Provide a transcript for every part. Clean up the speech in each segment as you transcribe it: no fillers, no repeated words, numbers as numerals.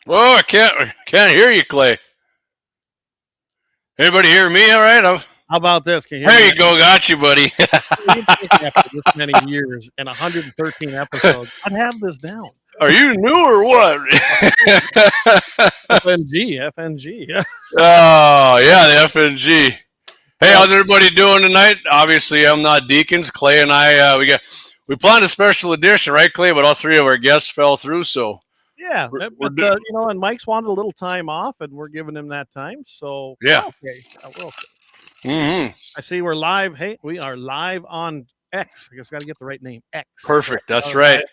Whoa, I can't hear you, Clay. Anybody hear me? All right. How about this? Can you hear There me you go. Got you, buddy. You'd think after this many years and 113 episodes, I'd have this down. Are you new or what? FNG. Yeah. Oh, yeah, the FNG. Hey, how's everybody doing tonight? Obviously, I'm not Deacons. Clay and I, we planned a special edition, right, Clay? But all three of our guests fell through, so Yeah, but and Mike's wanted a little time off, and we're giving him that time. So yeah, we're okay. Mm-hmm. I see we're live. Hey, we are live on X. I guess got to get the right name. X. Perfect. That's right.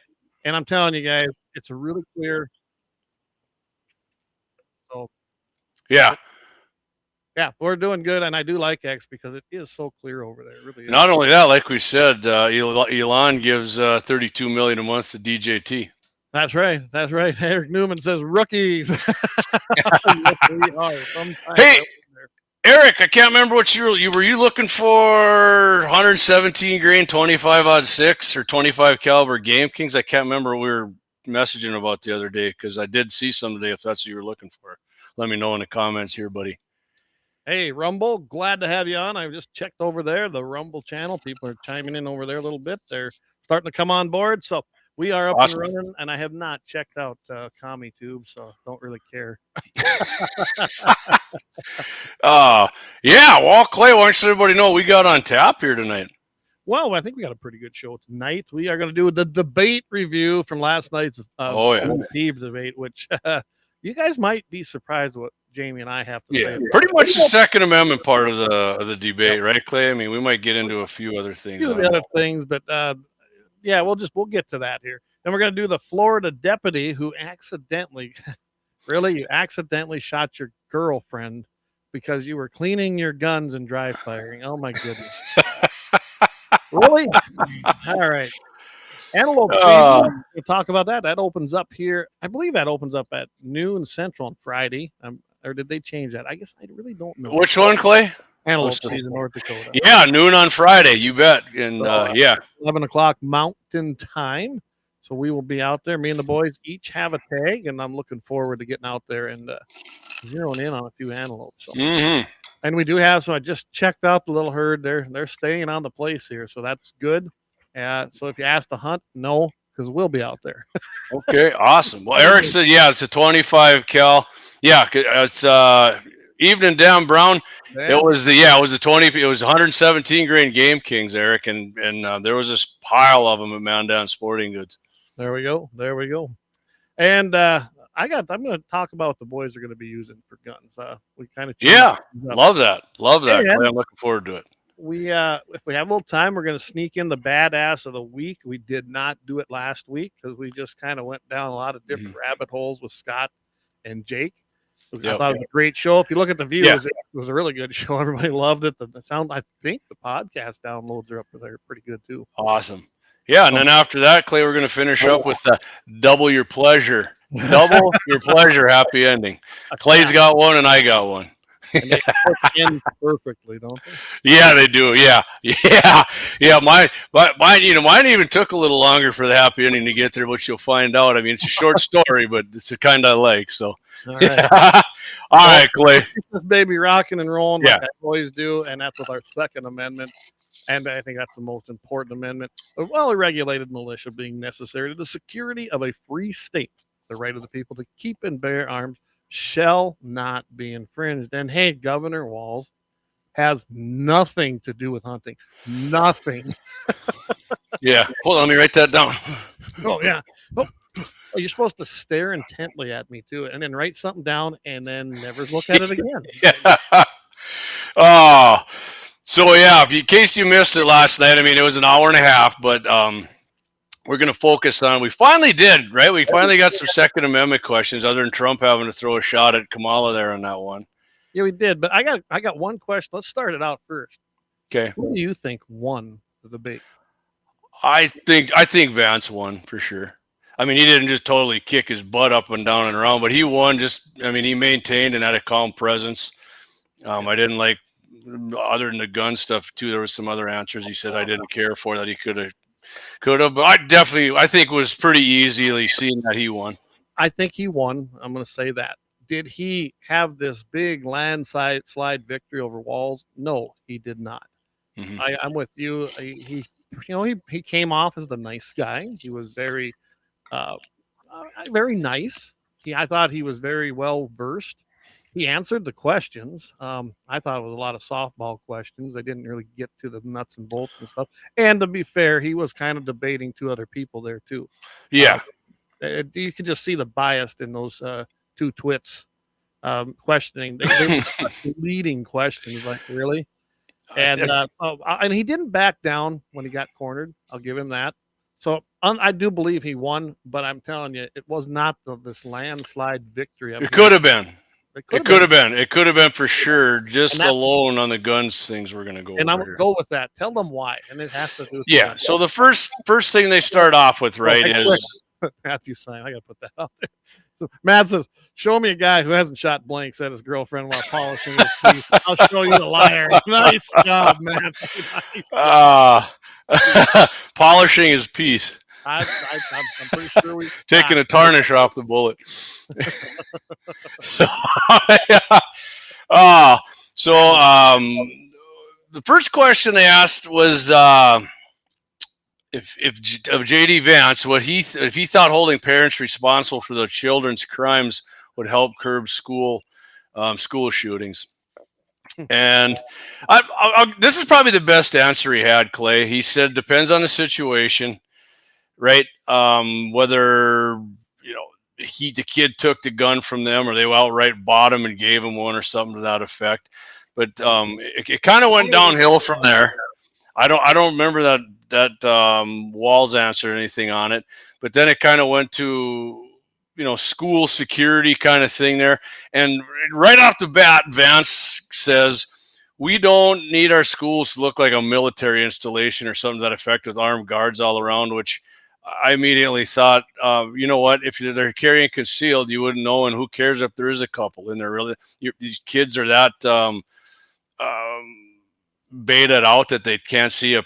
And I'm telling you guys, it's a really clear. So yeah, we're doing good, and I do like X because it is so clear over there. It really is. Not only that, like we said, Elon gives $32 million a month to DJT. That's right. Eric Newman says rookies. Yes, we are. Hey, Eric, I can't remember what were you looking for 117 grain 25-06 or 25 caliber Game Kings? I can't remember what we were messaging about the other day because I did see some today. If that's what you were looking for, let me know in the comments here, buddy. Hey, Rumble, glad to have you on. I just checked over there, the Rumble channel. People are chiming in over there a little bit. They're starting to come on board. So we are up and running, and I have not checked out CommieTube, so don't really care. Yeah. Well, Clay, why don't you let everybody know what we got on tap here tonight? Well, I think we got a pretty good show tonight. We are going to do the debate review from last night's debate, which you guys might be surprised what Jamie and I have to say. Pretty much the Second Amendment part of the debate, right, Clay? I mean, we might get into a few other things. But we'll get to that here. Then we're going to do the Florida deputy who accidentally shot your girlfriend because you were cleaning your guns and dry firing. Oh my goodness. Really? All right. Antelope. We'll talk about that. That opens up here. I believe that opens up at noon Central on Friday. Or did they change that? I guess I really don't know. Which one, Clay? Antelope season, North Dakota. Yeah, noon on Friday. You bet. And 11 o'clock Mountain Time. So we will be out there. Me and the boys each have a tag, and I'm looking forward to getting out there and zeroing in on a few antelopes. So. Mm-hmm. And we do have. So I just checked out the little herd. They're staying on the place here, so that's good. So if you ask to hunt, no, because we'll be out there. Okay, awesome. Well, Eric said, it's a 25 cal. Yeah, it's Evening Down Brown. Yeah. It was 117 grain Game Kings, Eric, and there was this pile of them at Man Down Sporting Goods. There we go. And I'm going to talk about what the boys are going to be using for guns. We kind of love that. Hey, I'm looking forward to it. If we have a little time, we're going to sneak in the badass of the week. We did not do it last week because we just kind of went down a lot of different rabbit holes with Scott and Jake. I thought it was a great show. If you look at the views, it was a really good show. Everybody loved it. The sound, I think the podcast downloads are up there pretty good too. Awesome. Yeah, and then after that, Clay, we're going to finish up with the double your pleasure. Double your pleasure happy ending. Clay's got one and I got one. And they end perfectly, don't they? Yeah, they do. Yeah. Mine even took a little longer for the happy ending to get there, which you'll find out. I mean, it's a short story, but it's the kind I like. So, all right, Clay. Keep this baby rocking and rolling like I always do, and that's with our Second Amendment. And I think that's the most important amendment. A well-regulated militia being necessary to the security of a free state. The right of the people to keep and bear arms shall not be infringed. And hey, Governor Walz has nothing to do with hunting. Nothing. Yeah. Hold on, let me write that down. Oh, yeah. Oh, you're supposed to stare intently at me, too, and then write something down and then never look at it again. So, in case you missed it last night, I mean, it was an hour and a half, but we're going to focus on, we finally did, right? We finally got some Second Amendment questions other than Trump having to throw a shot at Kamala there on that one. Yeah, we did. But I got one question. Let's start it out first. Okay. Who do you think won the debate? I think Vance won for sure. I mean, he didn't just totally kick his butt up and down and around, but he won he maintained and had a calm presence. I didn't like, other than the gun stuff too, there was some other answers he said I didn't care for that he could have, but I think it was pretty easily seen that he won. I think he won. I'm going to say that. Did he have this big landslide victory over Walls? No, he did not. Mhm. I'm with you. He came off as the nice guy. He was uh, very nice. I thought he was very well versed. He answered the questions. I thought it was a lot of softball questions. They didn't really get to the nuts and bolts and stuff. And to be fair, he was kind of debating two other people there too. Yeah. You could just see the bias in those two twits questioning. They were leading questions, like really. And he didn't back down when he got cornered. I'll give him that. So I do believe he won, but I'm telling you, it was not this landslide victory. It could have been. It It could have been. It could have been for sure. Just alone on the guns things we're going to go and I'm over gonna here. go with that. Tell them why, and it has to do with Yeah. So the first thing they start off with, right, is Matthew sign. I gotta put that out there. So Matt says, "Show me a guy who hasn't shot blanks at his girlfriend while polishing his teeth. I'll show you the liar." Nice job, Matt. Nice. Polishing his piece. I'm pretty sure we taking a tarnish off the bullet. So the first question they asked was if of J.D. Vance, if he thought holding parents responsible for their children's crimes would help curb school shootings. And this is probably the best answer he had, Clay. He said depends on the situation, right? Whether the kid took the gun from them or they outright bought him and gave him one or something to that effect. But it kind of went downhill from there. I don't remember that Walls answered anything on it, but then it kind of went to school security kind of thing there. And right off the bat, Vance says, we don't need our schools to look like a military installation or something to that effect with armed guards all around, which I immediately thought, you know what, if they're carrying concealed, you wouldn't know, and who cares if there is a couple in there, really. These kids are that baited out that they can't see a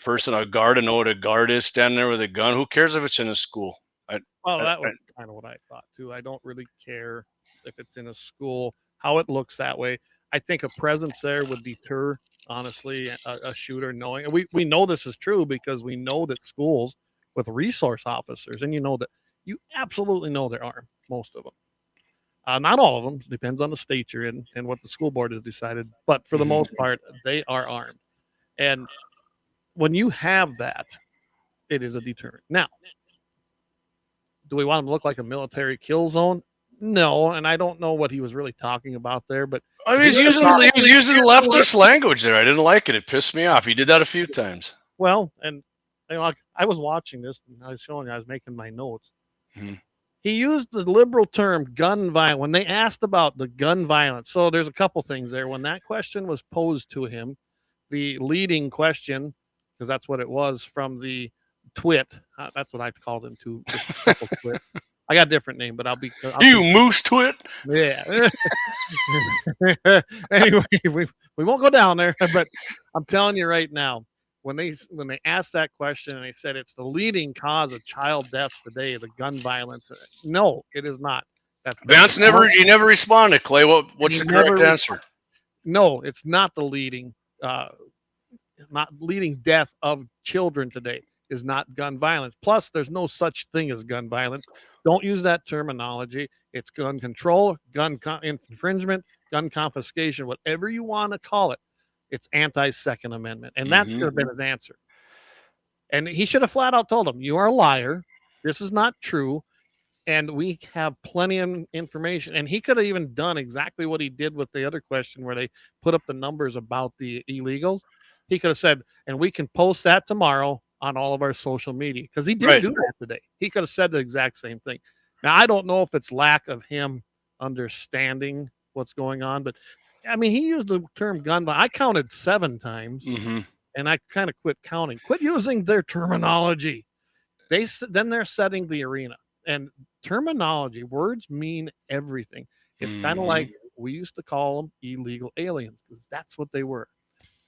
guard and know what a guard is standing there with a gun. Who cares if it's in a school? That was kind of what I thought too. I don't really care if it's in a school, how it looks that way. I think a presence there would deter, honestly, a shooter knowing. And we know this is true because we know that schools with resource officers, and you absolutely know they're armed, most of them. Not all of them. Depends on the state you're in and what the school board has decided. But for the most part, they are armed. And when you have that, it is a deterrent. Now, do we want them to look like a military kill zone? No, and I don't know what he was really talking about there, but he was using leftist language there. I didn't like it. It pissed me off. He did that a few times. Well, and I was watching this, and I was showing you, I was making my notes. Mm-hmm. He used the liberal term gun violence when they asked about the gun violence. So there's a couple things there. When that question was posed to him, the leading question, because that's what it was from the twit. That's what I called him too. Twit. I got a different name, but I'll be Moose Twit. Yeah. Anyway, we won't go down there, but I'm telling you right now, when they asked that question and they said it's the leading cause of child deaths today, the gun violence. No, it is not. Vance never responded, Clay. What's the correct answer? No, it's not the leading. Not leading death of children today is not gun violence. Plus, there's no such thing as gun violence. Don't use that terminology. It's gun control, infringement, gun confiscation, whatever you want to call it. It's anti-Second Amendment. And that should have been his answer. And he should have flat out told him, you are a liar. This is not true. And we have plenty of information. And he could have even done exactly what he did with the other question where they put up the numbers about the illegals. He could have said, and we can post that tomorrow on all of our social media. Because he did do that today. He could have said the exact same thing. Now, I don't know if it's lack of him understanding what's going on. But, I mean, he used the term gun violence. I counted 7 times. Mm-hmm. And I kind of quit counting. Quit using their terminology. Then they're setting the arena. And terminology, words mean everything. It's kind of like we used to call them illegal aliens because that's what they were.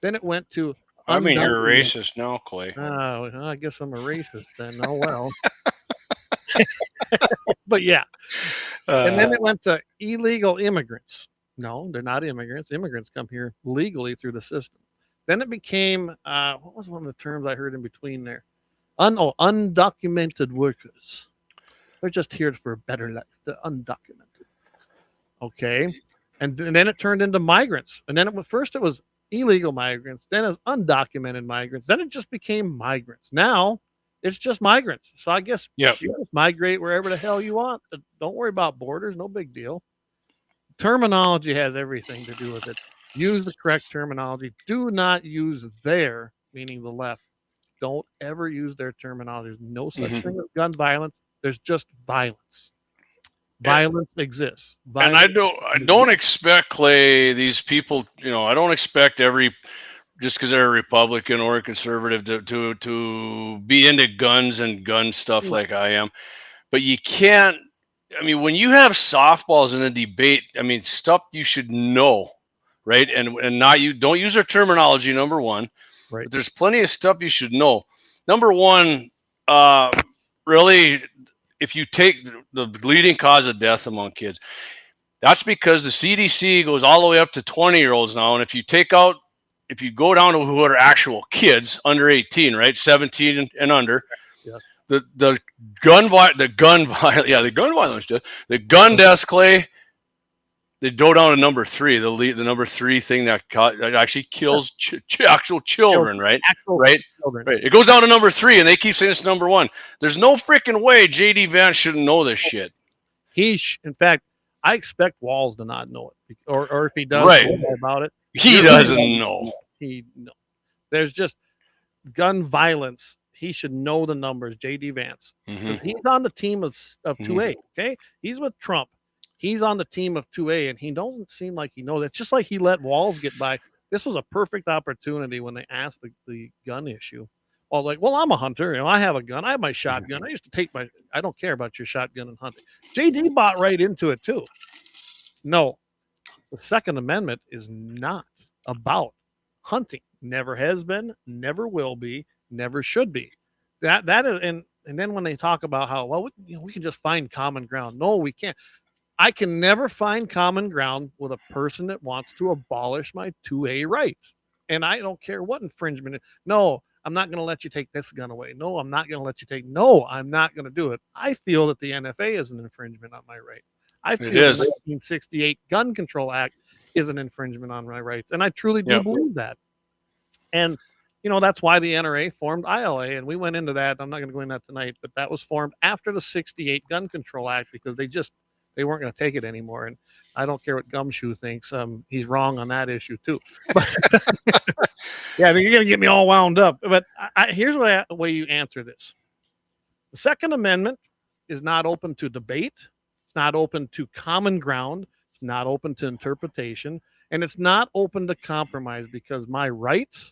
Then it went to. I mean, you're a racist now, Clay. Oh, I guess I'm a racist then. Oh, well. But yeah. And then it went to illegal immigrants. No, they're not immigrants. Immigrants come here legally through the system. Then it became, what was one of the terms I heard in between there? Undocumented workers. They're just here for a better life. They're undocumented. Okay. And then it turned into migrants. And then first it was illegal migrants. Then it was undocumented migrants. Then it just became migrants. Now it's just migrants. So I guess you just migrate wherever the hell you want. Don't worry about borders. No big deal. Terminology has everything to do with it. Use the correct terminology. Do not use their, meaning the left. Don't ever use their terminology. There's no such thing as gun violence. There's just violence. Violence exists. Violence and I don't expect, Clay, these people, I don't expect just because they're a Republican or a conservative to be into guns and gun stuff like I am. But you can't, when you have softballs in a debate, stuff you should know, right? And don't use their terminology, number one. Right. But there's plenty of stuff you should know. Number one, really, if you take the leading cause of death among kids, that's because the CDC goes all the way up to 20-year-olds now. And if you go down to who are actual kids under 18, right, 17 and under, the gun deaths, Clay, they go down to number 3, the number 3 thing that actually kills actual children, right? Right. It goes down to number 3, and they keep saying it's number 1. There's no freaking way J.D. Vance shouldn't know this shit. In fact, I expect Walls to not know it, or if he does know about it, he doesn't know. There's just gun violence. He should know the numbers, J.D. Vance. He's on the team of 2A, okay? He's with Trump. He's on the team of 2A, and he doesn't seem like he knows that. Just like he let Walls get by. This was a perfect opportunity when they asked the gun issue. Well, I'm a hunter. I have a gun. I have my shotgun. I used to take I don't care about your shotgun and hunting. J.D. bought right into it, too. No, the Second Amendment is not about hunting. Never has been, never will be, never should be. That is, and then when they talk about how we can just find common ground. No, we can't. I can never find common ground with a person that wants to abolish my 2A rights, and I don't care what infringement. No, I'm not going to let you take this gun away. No, I'm not going to let you take. No, I'm not going to do it. I feel that the NFA is an infringement on my rights. I feel the 1968 Gun Control Act is an infringement on my rights, and I truly do believe that. And that's why the NRA formed ILA, and we went into that. I'm not going to go into that tonight, but that was formed after the 68 Gun Control Act because they weren't going to take it anymore. And I don't care what Gumshoe thinks. He's wrong on that issue too. But yeah, you're going to get me all wound up. But here's the way you answer this. The Second Amendment is not open to debate. It's not open to common ground. It's not open to interpretation. And it's not open to compromise because my rights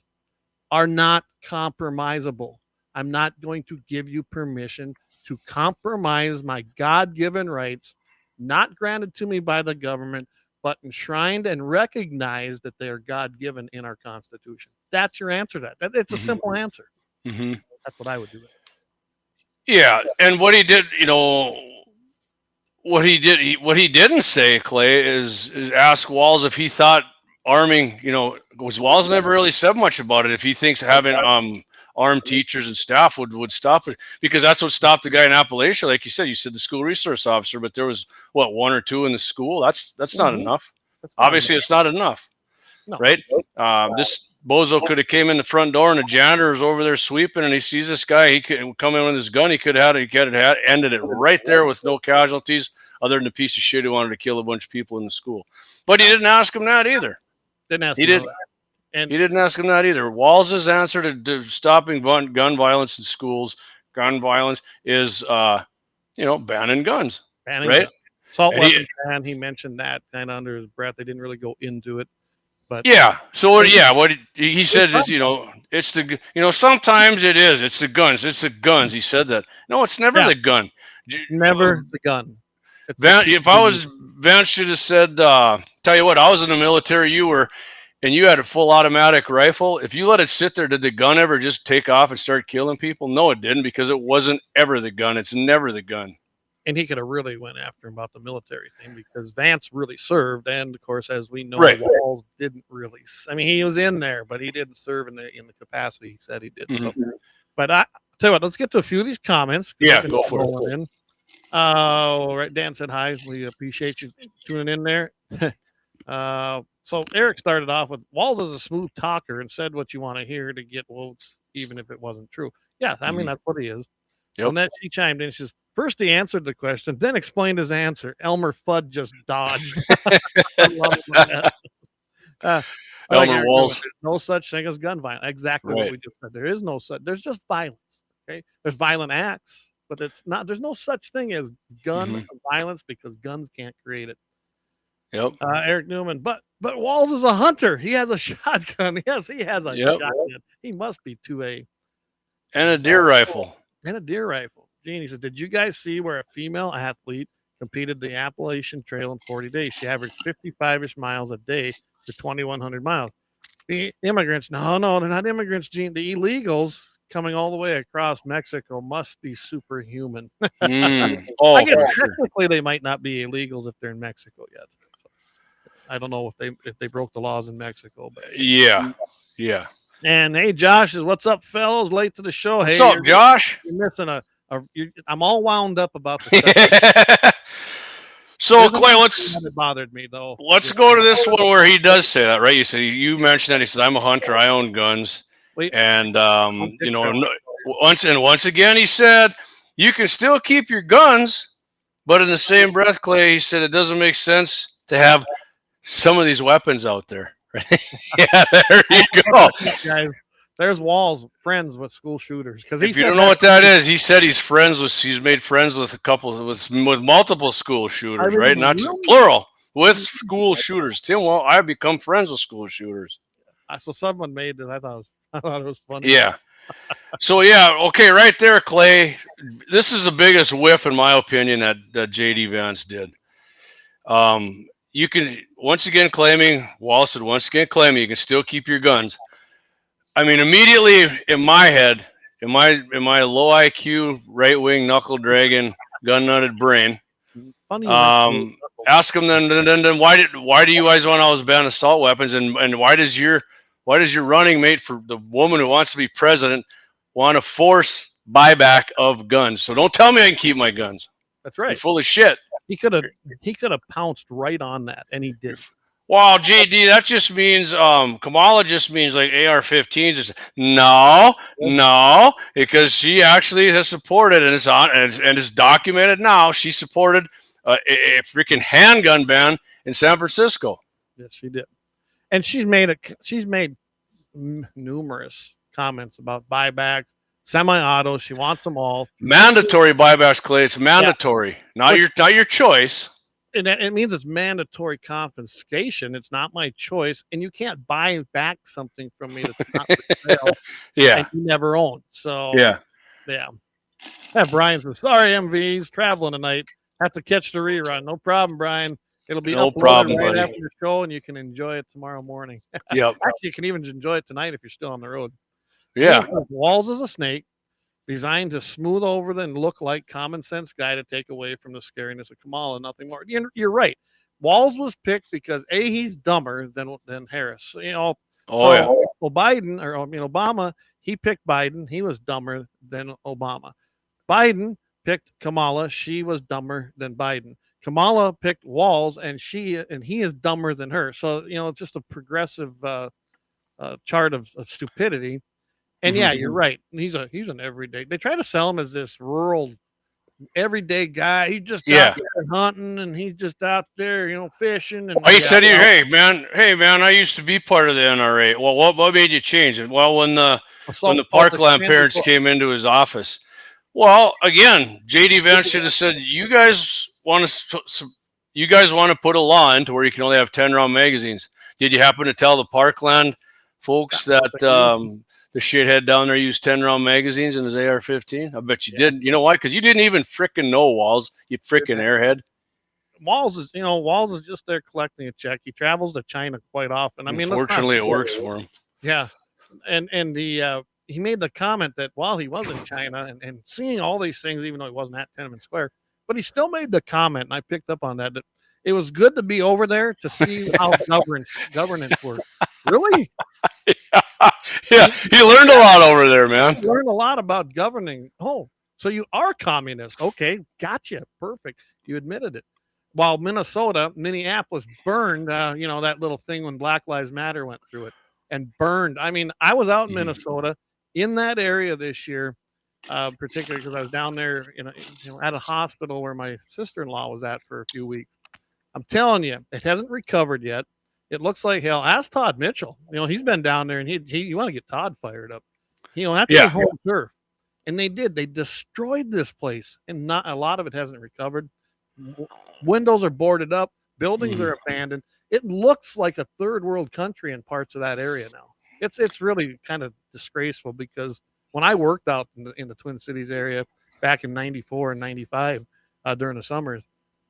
are not compromisable. I'm not going to give you permission to compromise my God-given rights, not granted to me by the government, but enshrined and recognized that they are God-given in our Constitution. That's your answer to that. It's a simple answer. That's what I would do. Yeah, and what he did, what he didn't say, Clay, is ask Walls if he thought arming, was Walls never really said much about it. If he thinks having armed teachers and staff would stop it, because that's what stopped the guy in Appalachia. Like you said the school resource officer, but there was 1 or 2 in the school. That's not enough. Obviously, it's not enough, right? This bozo could have came in the front door and the janitor was over there sweeping, and he sees this guy. He could come in with his gun. He could have ended it right there with no casualties, other than the piece of shit who wanted to kill a bunch of people in the school. But he didn't ask him that either. He didn't ask him that either. Walls' answer to stopping gun violence in schools, gun violence is, banning guns. Right? Assault weapons ban. He mentioned that kind of under his breath. They didn't really go into it. But what he said is, it's sometimes it is. It's the guns. It's the guns. He said that. No, it's never the gun. Never the gun. Vance should have said, tell you what, I was in the military, and you had a full automatic rifle. If you let it sit there, did the gun ever just take off and start killing people? No, it didn't, because it wasn't ever the gun. It's never the gun. And he could have really went after him about the military thing because Vance really served, and of course, as we know, Right. Walls didn't really. I mean, he was in there, but he didn't serve in the capacity he said he did. So, but I tell you what, let's get to a few of these comments. Yeah, go for it. In. Right, Dan said hi. We appreciate you tuning in there. So Eric started off with Walls is a smooth talker and said what you want to hear to get votes, even if it wasn't true. Yeah, I mean that's what he is. Yep. And then she chimed in. She says, first he answered the question, then explained his answer. Elmer Fudd just dodged. I love that. Elmer Walls. There's no such thing as gun violence. Exactly what we just said. There is no such. There's just violence. Okay. There's violent acts, but it's not. There's no such thing as gun violence because guns can't create it. Yep. Eric Newman, but Walls is a hunter. He has a shotgun. Yes, he has a shotgun. He must be 2A. And a deer rifle. And a deer rifle. Jeannie said, did you guys see where a female athlete competed the Appalachian Trail in 40 days? She averaged 55-ish miles a day for 2,100 miles. The immigrants, no, they're not immigrants, Gene. The illegals coming all the way across Mexico must be superhuman. Oh, I guess technically they might not be illegals if they're in Mexico yet. I don't know if they broke the laws in Mexico, but yeah. And hey, Josh is what's up, fellas? Late to the show. What's up, Josh? You're missing I'm all wound up about the So Clay, it bothered me though. Let's go to this one where he does say that, right? You said you mentioned that he said, "I'm a hunter. I own guns." And once again, he said, "You can still keep your guns, but in the same breath, Clay, he said it doesn't make sense to have some of these weapons out there." Yeah, there you go. Guys, there's Walls friends with school shooters because if you don't know what that is, he said he's made friends with a couple with multiple school shooters, right? Not plural with school shooters. Tim, well, I've become friends with school shooters. So someone made this. I thought it was funny. Yeah. So okay, right there, Clay. This is the biggest whiff, in my opinion, that JD Vance did. You can once again claiming you can still keep your guns. I mean, immediately in my head, in my low IQ, right wing knuckle dragon, gun nutted brain, ask him then why do you guys want to always ban assault weapons, and why does your running mate for the woman who wants to be president want to force buyback of guns? So don't tell me I can keep my guns. That's right. You're full of shit. He could have pounced right on that, and he did. Well, JD, that just means Kamala just means like AR-15s. No, because she actually has supported, and it's documented now. She supported a freaking handgun ban in San Francisco. Yes, she did, and she's made numerous comments about buybacks. Semi-autos, she wants them all. Mandatory buybacks, Clay. It's mandatory, not your choice. And it means it's mandatory confiscation. It's not my choice, and you can't buy back something from me that's not for sale. And you never own. So yeah. Brian says, "Sorry, MVs traveling tonight. Have to catch the rerun. No problem, Brian. It'll be uploaded right after the show, and you can enjoy it tomorrow morning. Yep. Actually, you can even enjoy it tonight if you're still on the road." Yeah. Walls is a snake designed to smooth over and look like common sense guy to take away from the scariness of Kamala, nothing more. You're right. Walls was picked because he's dumber than Harris. Biden or Obama, he picked Biden. He was dumber than Obama. Biden picked Kamala. She was dumber than Biden. Kamala picked Walls, and he is dumber than her. So it's just a progressive chart of stupidity. And you're right. He's an everyday. They try to sell him as this rural, everyday guy. He's just out there hunting, and he's just out there, fishing. And he said, "Hey man, I used to be part of the NRA." Well, what made you change it? Well, when the Parkland parents came into his office. Well, again, JD Vance should have said, "You guys want to put a law into where you can only have 10-round magazines. Did you happen to tell the Parkland folks that the shithead down there used 10-round magazines in his AR-15? I bet you didn't. You know why? Because you didn't even frickin' know, Walls. You frickin' airhead." Walls is just there collecting a check. He travels to China quite often. I mean, unfortunately, it works for him. Yeah, and he made the comment that while he was in China and seeing all these things, even though he wasn't at Tiananmen Square, But he still made the comment, and I picked up on that it was good to be over there to see how governance works. Really? Yeah, he learned a lot over there, man. You learn a lot about governing. Oh, so you are communist. Okay, gotcha. Perfect. You admitted it. While Minneapolis burned, that little thing when Black Lives Matter went through it and burned. I mean, I was out in Minnesota in that area this year, particularly because I was down there at a hospital where my sister-in-law was at for a few weeks. I'm telling you, it hasn't recovered yet. It looks like hell. Ask Todd Mitchell. He's been down there, and you want to get Todd fired up. That's his home turf. And they did. They destroyed this place, and not a lot of it hasn't recovered. Windows are boarded up. Buildings are abandoned. It looks like a third world country in parts of that area now. It's really kind of disgraceful because when I worked out in the Twin Cities area back in '94 and '95 during the summers,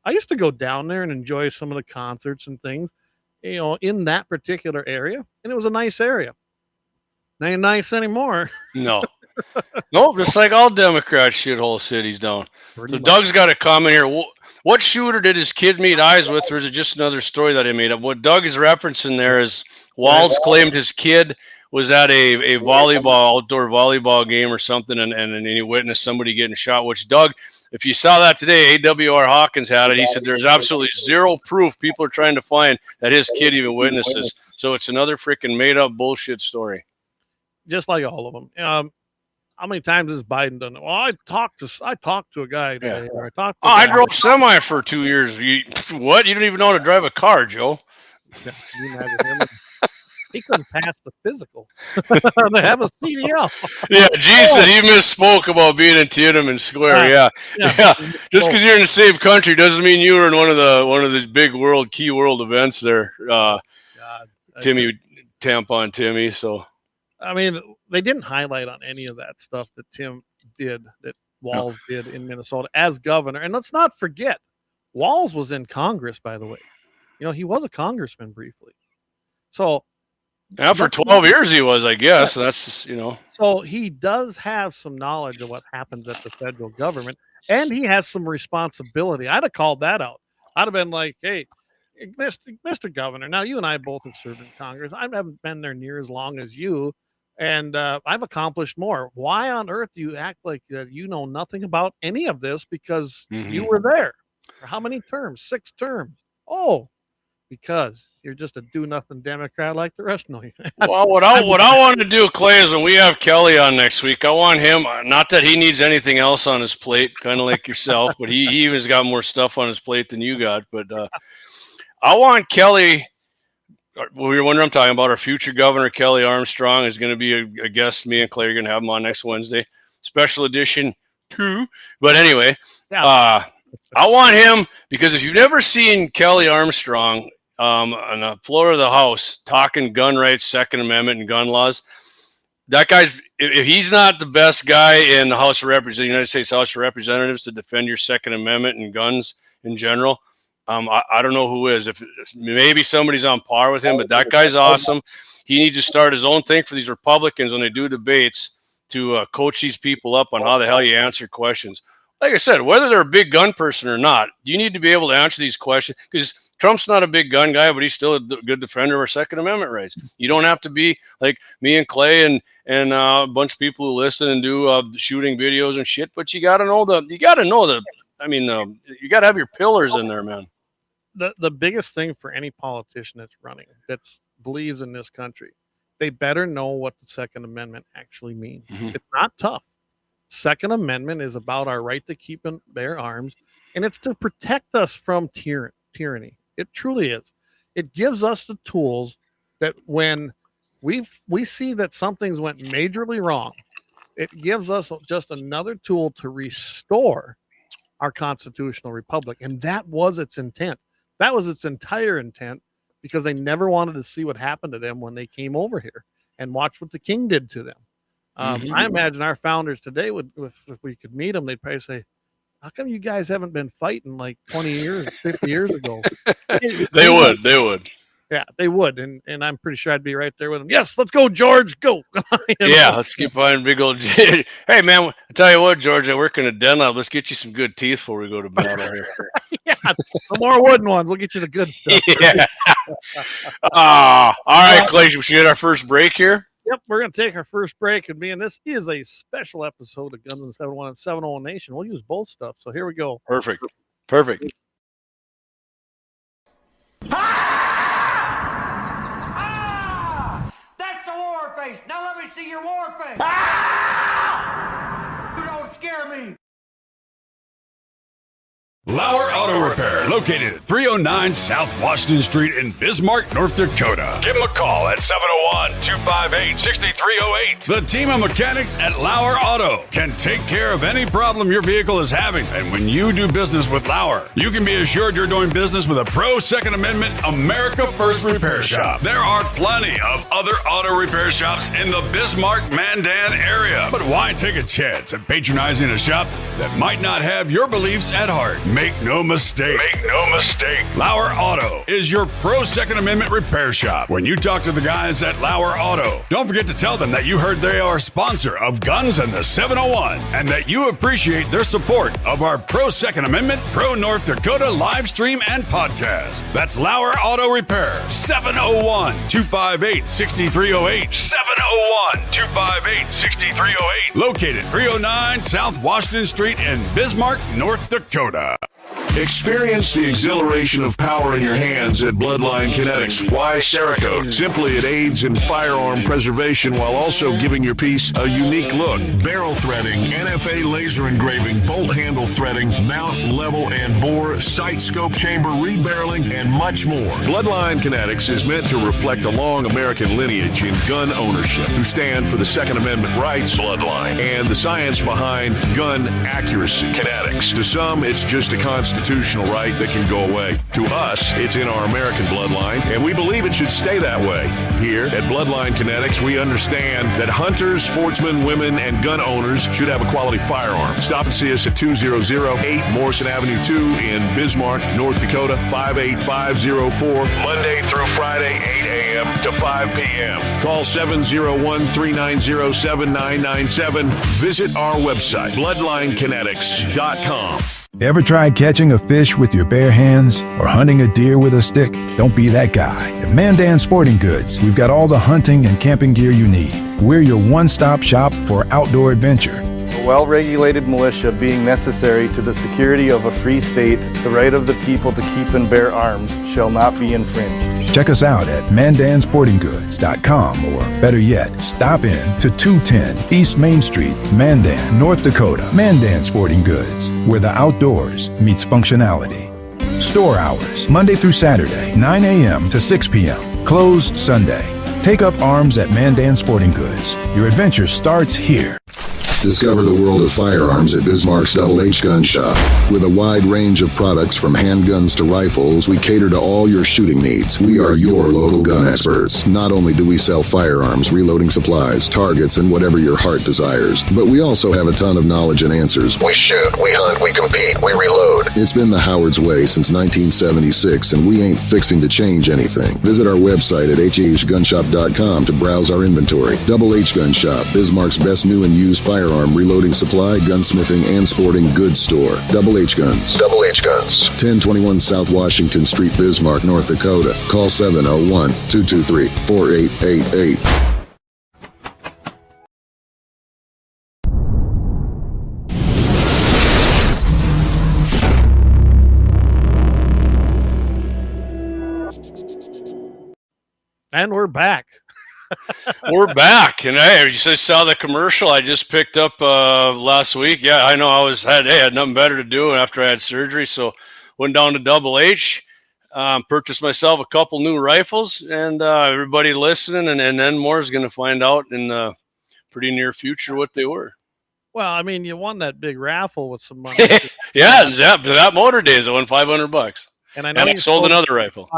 I used to go down there and enjoy some of the concerts and things, in that particular area, and it was a nice area. It ain't nice anymore. No. Nope, just like all Democrat shithole cities down. So Doug's got a comment here. What shooter did his kid meet eyes with, or is it just another story that he made up? What Doug is referencing there is Walls claimed his kid was at a outdoor volleyball game or something, and he witnessed somebody getting shot, which Doug, if you saw that today, AWR Hawkins had it. He said there's absolutely zero proof people are trying to find that his kid even witnesses. So it's another freaking made-up bullshit story. Just like all of them. How many times has Biden done it? Well, I talked to a guy today. Or I drove semi for 2 years. What? You don't even know how to drive a car, Joe? Yeah, you imagine him? He couldn't pass the physical. They have a CDL. Yeah, G said he misspoke about being in Tiananmen Square. Yeah. Just because you're in the same country doesn't mean you were in one of the big key world events there. Tampon Timmy. So, I mean, they didn't highlight on any of that stuff that Tim did, that Walls did in Minnesota as governor. And let's not forget, Walls was in Congress, by the way. He was a congressman briefly. So, for 12 years he was, I guess. That's just, So he does have some knowledge of what happens at the federal government, and he has some responsibility. I'd have called that out. I'd have been like, hey, Mr. Governor, now you and I both have served in Congress. I haven't been there near as long as you, and I've accomplished more. Why on earth do you act like you know nothing about any of this because you were there? For how many terms? 6 terms. Oh, because you're just a do-nothing Democrat like the rest of you. Well, what I want to do, Clay, is when we have Kelly on next week, I want him, not that he needs anything else on his plate, kind of like yourself, but he even's got more stuff on his plate than you got, but I want Kelly, well, you're wondering I'm talking about, our future governor, Kelly Armstrong, is going to be a guest. Me and Clay are going to have him on next Wednesday. Special edition 2. But anyway, I want him, because if you've never seen Kelly Armstrong on the floor of the House talking gun rights, Second Amendment, and gun laws, that guy's, if he's not the best guy in the House of Representatives, the United States House of Representatives, to defend your Second Amendment and guns in general, I don't know who is. If maybe somebody's on par with him, but that guy's awesome. He needs to start his own thing for these Republicans when they do debates to coach these people up on how the hell you answer questions. Like I said, whether they're a big gun person or not, you need to be able to answer these questions, because Trump's not a big gun guy, but he's still a good defender of our Second Amendment rights. You don't have to be like me and Clay and a bunch of people who listen and do shooting videos and shit, but you got to know you got to have your pillars in there, man. The biggest thing for any politician that's running, that believes in this country, they better know what the Second Amendment actually means. It's not tough. Second Amendment is about our right to keep and bear arms, and it's to protect us from tyranny. It truly is. It gives us the tools that when we see that something's went majorly wrong, it gives us just another tool to restore our constitutional republic. And that was its intent. That was its entire intent, because they never wanted to see what happened to them when they came over here and watch what the king did to them. I imagine our founders today would, if we could meet them, they'd probably say, how come you guys haven't been fighting like 20 years, 50 years ago? They would. Yeah, they would, and I'm pretty sure I'd be right there with them. Yes, let's go, George, go. Yeah, let's keep buying big old. Hey, man, I tell you what, George, I work in a den lab. Let's get you some good teeth before we go to battle here. Yeah, some more wooden ones. We'll get you the good stuff. Yeah. All right, Clay, we should get our first break here. Yep, we're going to take our first break, and being this is a special episode of Guns and 701 and 701 Nation, we'll use both stuff. So here we go. Perfect. That's a war face. Now let me see your war face. You don't scare me. Lauer Auto Repair, located at 309 South Washington Street in Bismarck, North Dakota. Give them a call at 701-258-6308. The team of mechanics at Lauer Auto can take care of any problem your vehicle is having. And when you do business with Lauer, you can be assured you're doing business with a pro Second Amendment America First repair shop. There are plenty of other auto repair shops in the Bismarck-Mandan area. But why take a chance at patronizing a shop that might not have your beliefs at heart? Make no mistake. Lauer Auto is your pro Second Amendment repair shop. When you talk to the guys at Lauer Auto, don't forget to tell them that you heard they are a sponsor of Guns and the 701 and that you appreciate their support of our pro Second Amendment, pro North Dakota live stream and podcast. That's Lauer Auto Repair, 701-258-6308. 701-258-6308. Located 309 South Washington Street in Bismarck, North Dakota. Experience the exhilaration of power in your hands at Bloodline Kinetics. Why Cerakote? Simply, it aids in firearm preservation while also giving your piece a unique look. Barrel threading, NFA laser engraving, bolt handle threading, mount, level, and bore, sight scope chamber, rebarreling, and much more. Bloodline Kinetics is meant to reflect a long American lineage in gun ownership, who stand for the Second Amendment rights, Bloodline, and the science behind gun accuracy. Kinetics. To some, it's just a constitutional right that can go away. To us, it's in our American bloodline, and we believe it should stay that way. Here at Bloodline Kinetics, we understand that hunters, sportsmen, women, and gun owners should have a quality firearm. Stop and see us at 2008 Morrison Avenue 2 in Bismarck, North Dakota, 58504, Monday through Friday, 8 a.m. to 5 p.m. Call 701-390-7997. Visit our website, bloodlinekinetics.com. Ever tried catching a fish with your bare hands or hunting a deer with a stick? Don't be that guy. At Mandan Sporting Goods, we've got all the hunting and camping gear you need. We're your one-stop shop for outdoor adventure. A well-regulated militia being necessary to the security of a free state, the right of the people to keep and bear arms shall not be infringed. Check us out at mandansportinggoods.com, or better yet, stop in to 210 East Main Street, Mandan, North Dakota. Mandan Sporting Goods, where the outdoors meets functionality. Store hours, Monday through Saturday, 9 a.m. to 6 p.m. Closed Sunday. Take up arms at Mandan Sporting Goods. Your adventure starts here. Discover the world of firearms at Bismarck's Double H Gun Shop. With a wide range of products from handguns to rifles, we cater to all your shooting needs. We are your local gun experts. Not only do we sell firearms, reloading supplies, targets, and whatever your heart desires, but we also have a ton of knowledge and answers. We shoot, we hunt, we compete, we reload. It's been the Howard's way since 1976, and we ain't fixing to change anything. Visit our website at hhgunshop.com to browse our inventory. Double H Gun Shop, Bismarck's best new and used firearm reloading supply, gunsmithing, and sporting goods store. Double H Guns. Double H Guns. 1021 South Washington Street, Bismarck, North Dakota. Call 701-223-4888. And we're back. We're back, and hey, you just saw the commercial I just picked up last week. Yeah, I know I had nothing better to do after I had surgery, so went down to Double H, purchased myself a couple new rifles, and everybody listening, and then more is going to find out in the pretty near future what they were. Well, I mean, you won that big raffle with some money. Yeah, that Motor Days, I won $500, and I know and I sold another rifle.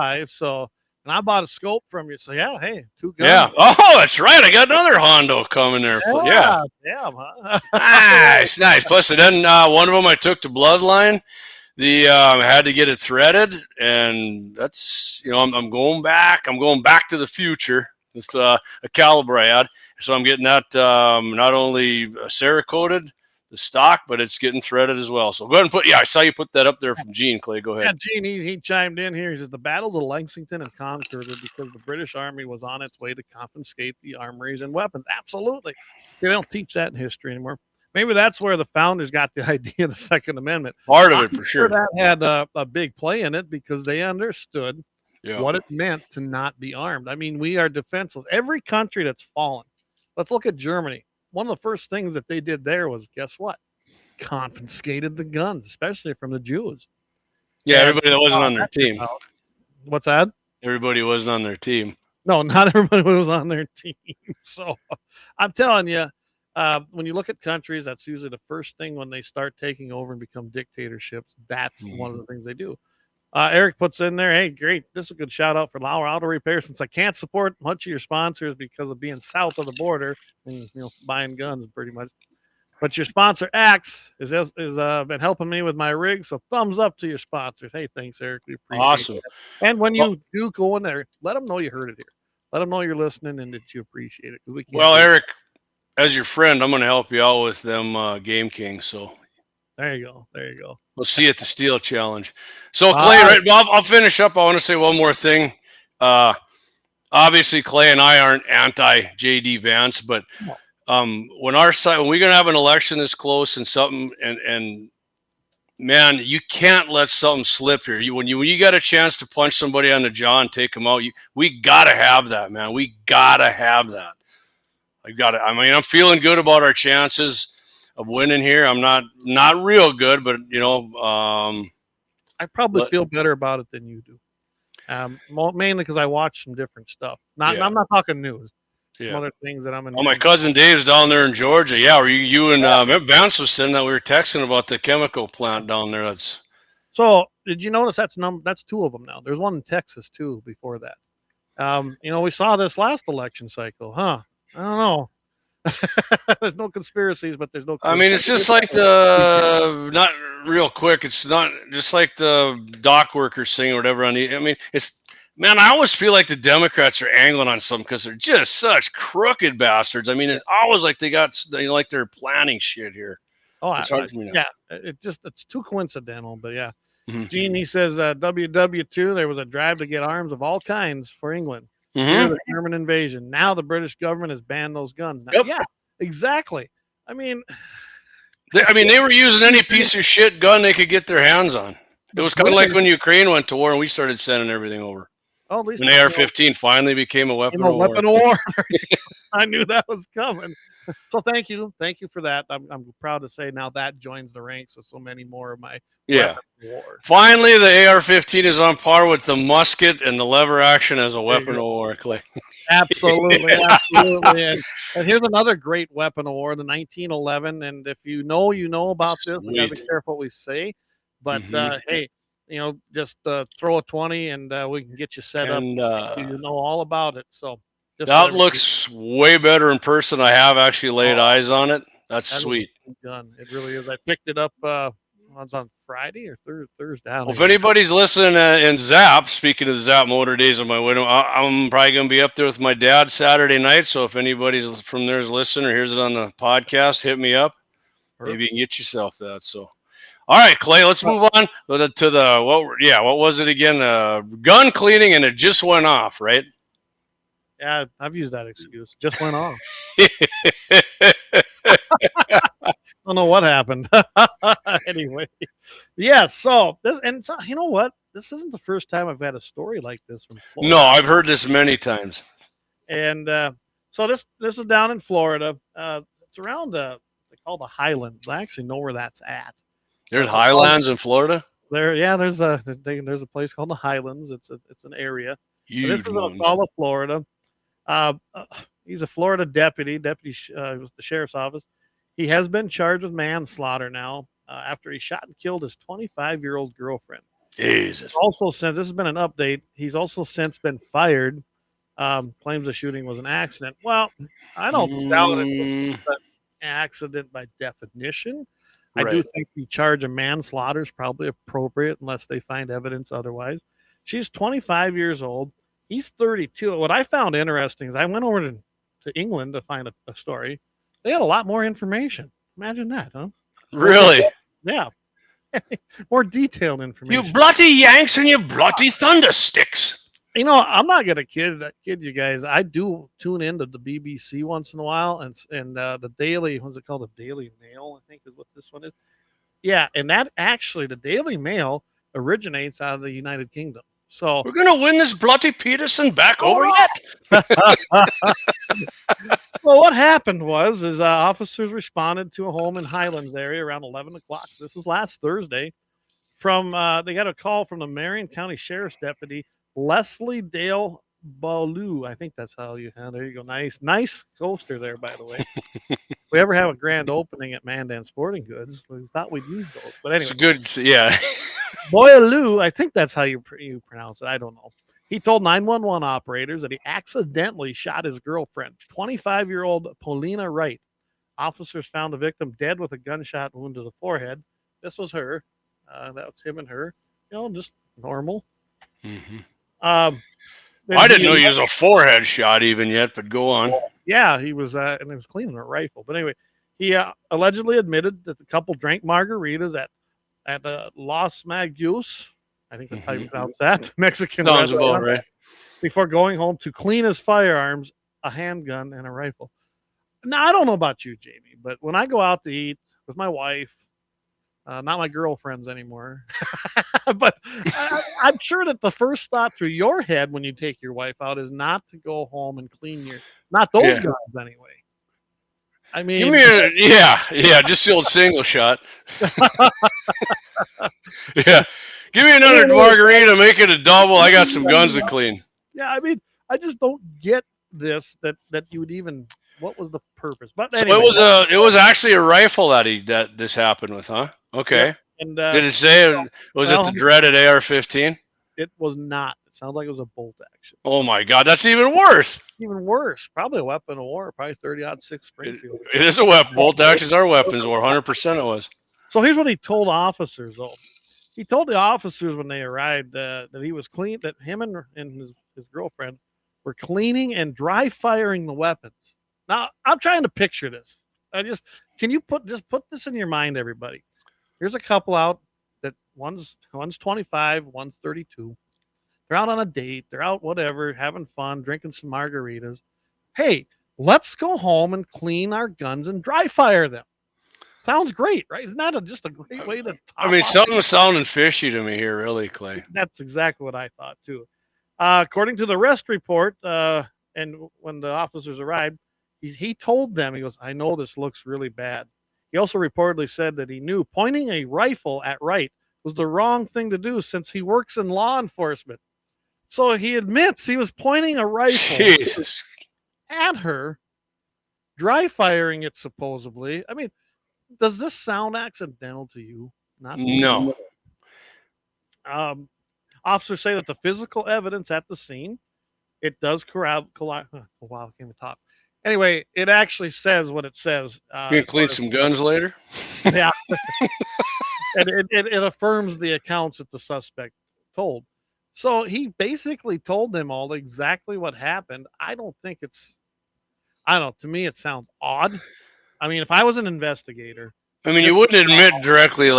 And I bought a scope from you, so yeah, hey, 2 guns. Yeah. Oh, that's right. I got another Hondo coming there. Yeah. Damn, huh? Nice. Plus, then one of them I took to Bloodline. had to get it threaded, and that's I'm going back. I'm going back to the future. It's a caliber I had, so I'm getting that not only Cerakoted, the stock, but it's getting threaded as well. So go ahead and I saw you put that up there from Gene. Clay, go ahead. Yeah, Gene, he chimed in here. He says the battles of Lexington and Concord were because the British Army was on its way to confiscate the armories and weapons. Absolutely. They don't teach that in history anymore. Maybe that's where the founders got the idea of the Second Amendment. Part of it, for sure. That had a big play in it because they understood what it meant to not be armed. I mean, we are defenseless. Every country that's fallen. Let's look at Germany. One of the first things that they did there was, guess what? Confiscated the guns, especially from the Jews. Yeah, everybody that wasn't on their team. What's that? Everybody wasn't on their team. No, not everybody was on their team. So I'm telling you, when you look at countries, that's usually the first thing when they start taking over and become dictatorships. That's one of the things they do. Eric puts in there, hey, great. This is a good shout out for Lauer Auto Repair. Since I can't support much of your sponsors because of being south of the border and buying guns pretty much. But your sponsor, Axe, is been helping me with my rig. So thumbs up to your sponsors. Hey, thanks, Eric. We appreciate Awesome. it. And when you do go in there, let them know you heard it here. Let them know you're listening and that you appreciate it. Well, Eric, as your friend, I'm going to help you out with them Game Kings. So there you go. There you go. We'll see you at the Steel Challenge. So Clay, right? Well, I'll finish up. I want to say one more thing. Obviously, Clay and I aren't anti JD Vance, but when we're going to have an election this close and something, and man, you can't let something slip here. When you got a chance to punch somebody on the jaw and take them out, we got to have that, man. We got to have that. I'm feeling good about our chances of winning here. I'm not real good, but I probably feel better about it than you do. Mainly because I watch some different stuff. I'm not talking news. Some other things that I'm in. Oh, my cousin Dave's down there in Georgia. Yeah, you and Vance was saying that we were texting about the chemical plant down there. So did you notice that's two of them now? There's one in Texas too before that. We saw this last election cycle, huh? I don't know. There's no conspiracies, but there's no. I mean, it's just like not real quick. It's not just like the dock workers thing or whatever. Man, I always feel like the Democrats are angling on something because they're just such crooked bastards. I mean, it's always like like they're planning shit here. Oh, it's hard for me now. Yeah, it's too coincidental, but yeah. Mm-hmm. Gene, he says WW2, there was a drive to get arms of all kinds for England. Mm-hmm. The German invasion. Now the British government has banned those guns. Now, yeah, exactly. I mean, they were using any piece of shit gun they could get their hands on. It was kind of like when Ukraine went to war and we started sending everything over. Oh, at least when AR-15 finally became a weapon of war. Weapon of war. I knew that was coming. So thank you for that. I'm proud to say now that joins the ranks of so many more of my weapons of war. Finally, the AR-15 is on par with the musket and the lever action as a weapon of war, Clay. Absolutely, absolutely. And here's another great weapon of war, the 1911. And if you know about this, we gotta be careful what we say. But hey. Just throw a 20 and we can get you set up. You know all about it. So that looks way better in person. I have actually laid eyes on it. That's sweet. Gun. It really is. I picked it up on Friday or Thursday. Well, if anybody's listening in Zap, speaking of the Zap Motor Days of my widow, I'm probably going to be up there with my dad Saturday night. So if anybody's from there is listening or hears it on the podcast, hit me up. Maybe you can get yourself that. So. All right, Clay, let's move on to the, what was it again? Gun cleaning, and it just went off, right? Yeah, I've used that excuse. Just went off. Don't know what happened. Anyway, yeah, so you know what? This isn't the first time I've had a story like this from Florida. No, I've heard this many times. And so this is down in Florida. It's around they call the Highlands. I actually know where that's at. There's highlands in Florida? There's a place called the Highlands. It's an area. This is in all of Florida. He's a Florida deputy with the sheriff's office. He has been charged with manslaughter now after he shot and killed his 25-year-old girlfriend. Jesus. Also, since this has been an update, he's also since been fired. Claims the shooting was an accident. Well, I don't doubt it was an accident by definition. I do Right. think the charge of manslaughter is probably appropriate unless they find evidence otherwise. She's 25 years old. He's 32. What I found interesting is I went over to England to find a story. They had a lot more information. Imagine that, huh? Really? Yeah. More detailed You information. bloody Yanks and you bloody Thundersticks. You know, I'm not gonna kid you guys. I do tune into the BBC once in a while, and the Daily, what's it called? The Daily Mail, I think is what this one is. Yeah, and that actually, the Daily Mail originates out of the United Kingdom. So We're gonna win this bloody Peterson back over yet. So what happened was, officers responded to a home in Highlands area around 11 o'clock. This was last Thursday. From they got a call from the Marion County Sheriff's Deputy Leslie Dale Ballou. I think that's how you. There you go. Nice coaster there, by the way. If we ever have a grand opening at Mandan Sporting Goods, we thought we'd use those. But anyway, It's good. Yeah. Boyaloo, I think that's how you pronounce it. I don't know. He told 911 operators that he accidentally shot his girlfriend, 25-year-old Paulina Wright. Officers found the victim dead with a gunshot wound to the forehead. This was her. That was him and her. Just normal. Mm-hmm. Then I didn't know he was a forehead shot even yet, but go on. Yeah, he was, and he was cleaning a rifle. But anyway, he allegedly admitted that the couple drank margaritas at Los Magus. I think that's how you pronounce that. Mexican Sounds restaurant, about right. before going home to clean his firearms, a handgun, and a rifle. Now, I don't know about you, Jamie, but when I go out to eat with my wife, not my girlfriends anymore, but I'm sure that the first thought through your head when you take your wife out is not to go home and clean not those guns anyway. I mean, Give me just the old single shot. Yeah. Give me another margarita, make it a double. I got some guns to clean. Yeah, I mean, I just don't get this that you would even. What was the purpose? But So anyway, it was actually a rifle that this happened with, huh? Okay. Yeah, and did it say it the dreaded AR-15? It was not. It sounds like it was a bolt action. Oh my God, that's even worse. Even worse. Probably a weapon of war. Probably 30-06 Springfield. It is a weapon. Bolt actions are weapons of war. 100% it was. So here's what he told officers, though. He told the officers when they arrived that he was clean, that him and his girlfriend were cleaning and dry firing the weapons. Now, I'm trying to picture this. Can you put this in your mind, everybody? Here's a couple out that one's 25, one's 32. They're out on a date. They're out, whatever, having fun, drinking some margaritas. Hey, let's go home and clean our guns and dry fire them. Sounds great, right? Isn't that just a great way to something's sounding fishy to me here, really, Clay. That's exactly what I thought, too. According to the arrest report, and when the officers arrived, he told them, he goes, I know this looks really bad. He also reportedly said that he knew pointing a rifle at Wright was the wrong thing to do since he works in law enforcement. So he admits he was pointing a rifle at her, dry firing it supposedly. I mean, does this sound accidental to you? No. Officers say that the physical evidence at the scene, it does collide. Wow, I can't even talk. Anyway, it actually says what it says. You can clean some guns later? Yeah. And it affirms the accounts that the suspect told. So he basically told them all exactly what happened. To me, it sounds odd. I mean, if I was an investigator. I mean, you wouldn't admit directly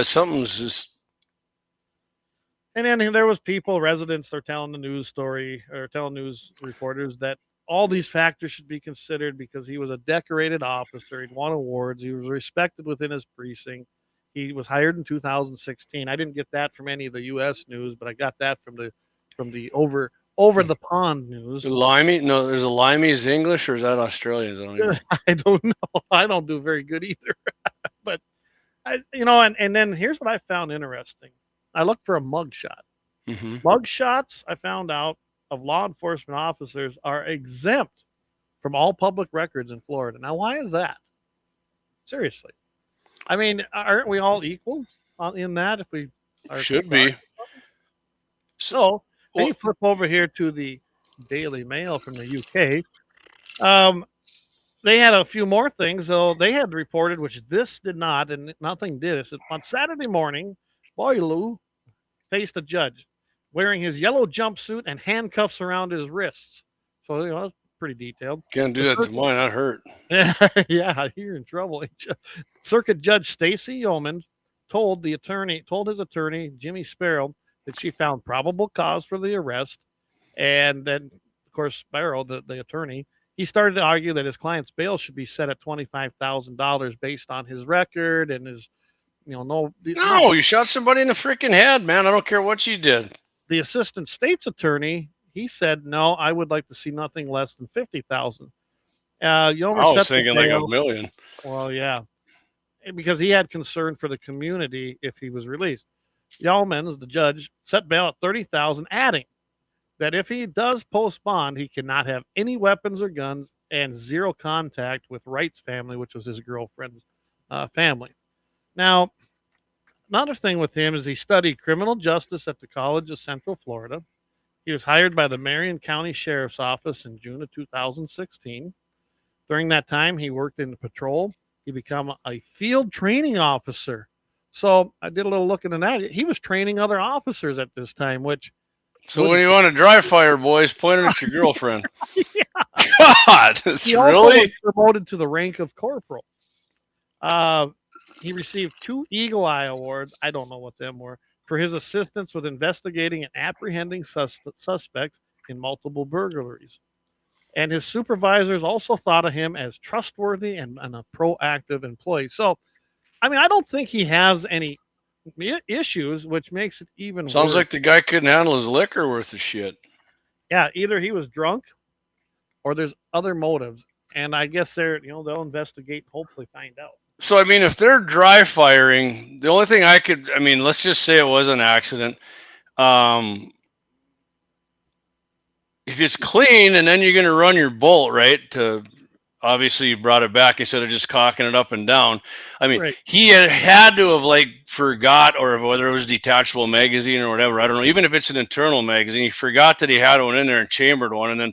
something's just. And then there was residents, they're telling the news story, or telling news reporters that all these factors should be considered because he was a decorated officer. He'd won awards. He was respected within his precinct. He was hired in 2016. I didn't get that from any of the U.S. news, but I got that from the over the pond news. Limey? No, there's a Limey's English, or is that Australian? I don't know. I don't do very good either. But and then here's what I found interesting. I looked for a mugshot. Mm-hmm. Mugshots, I found out, of law enforcement officers are exempt from all public records in Florida. Now, why is that? Seriously. I mean, aren't we all equal in that? If we should be. So, then you flip over here to the Daily Mail from the UK. they had a few more things, though. They had reported, which this did not, and nothing did. It said, on Saturday morning, Boileau faced a judge wearing his yellow jumpsuit and handcuffs around his wrists. So, that's pretty detailed. Can't do that to mine. That hurt. Yeah, you're in trouble. Circuit Judge Stacy Yeoman told his attorney, Jimmy Sparrow, that she found probable cause for the arrest. And then, of course, Sparrow, the attorney, he started to argue that his client's bail should be set at $25,000 based on his record and his, No, you shot somebody in the freaking head, man. I don't care what you did. The assistant state's attorney, he said, no, I would like to see nothing less than $50,000. I was thinking like $1 million. Well, yeah, because he had concern for the community if he was released. Yeomans, the judge, set bail at $30,000, adding that if he does post bond, he cannot have any weapons or guns and zero contact with Wright's family, which was his girlfriend's family. Now, another thing with him is he studied criminal justice at the College of Central Florida. He was hired by the Marion County Sheriff's Office in June of 2016. During that time, he worked in the patrol. He became a field training officer. So I did a little looking at that. He was training other officers at this time, which... So when you want to dry fire, boys, point it at your girlfriend. Yeah. God, it's really... was promoted to the rank of corporal. He received 2 Eagle Eye Awards. I don't know what them were. For his assistance with investigating and apprehending suspects in multiple burglaries. And his supervisors also thought of him as trustworthy and a proactive employee. So, I mean, I don't think he has any issues, which makes it even Sounds worse. like the guy couldn't handle his liquor worth of shit. Yeah, either he was drunk or there's other motives. And I guess they'll investigate and hopefully find out. So, I mean, if they're dry firing, the only thing let's just say it was an accident. If it's clean and then you're going to run your bolt, right, obviously you brought it back instead of just cocking it up and down. I mean, right. He had to have forgot, or whether it was detachable magazine or whatever. I don't know. Even if it's an internal magazine, he forgot that he had one in there and chambered one. And then,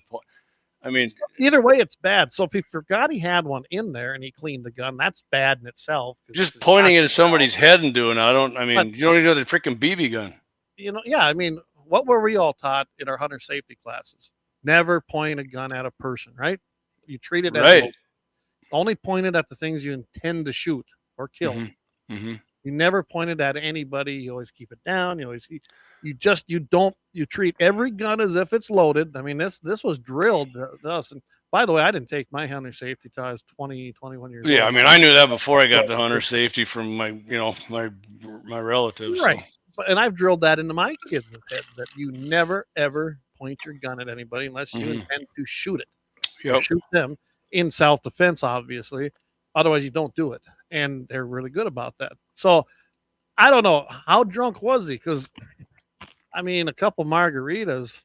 either way, it's bad. So if he forgot he had one in there and he cleaned the gun, that's bad in itself. Just pointing it at somebody's head and doing it. You don't even know the freaking BB gun. What were we all taught in our hunter safety classes? Never point a gun at a person, right? You treat it as only pointed at the things you intend to shoot or kill. Mm-hmm. Mm-hmm. You never pointed at anybody. You always keep it down. You treat every gun as if it's loaded. I mean, this was drilled to us. And by the way, I didn't take my hunter safety till I was 20, 21 years old. Yeah, I mean, I knew that before I got the hunter safety from my relatives. Right. So. And I've drilled that into my kids' heads that you never, ever point your gun at anybody unless you intend to shoot it. Yep. Shoot them in self-defense, obviously. Otherwise, you don't do it. And they're really good about that. So, I don't know. How drunk was he? Because, a couple margaritas.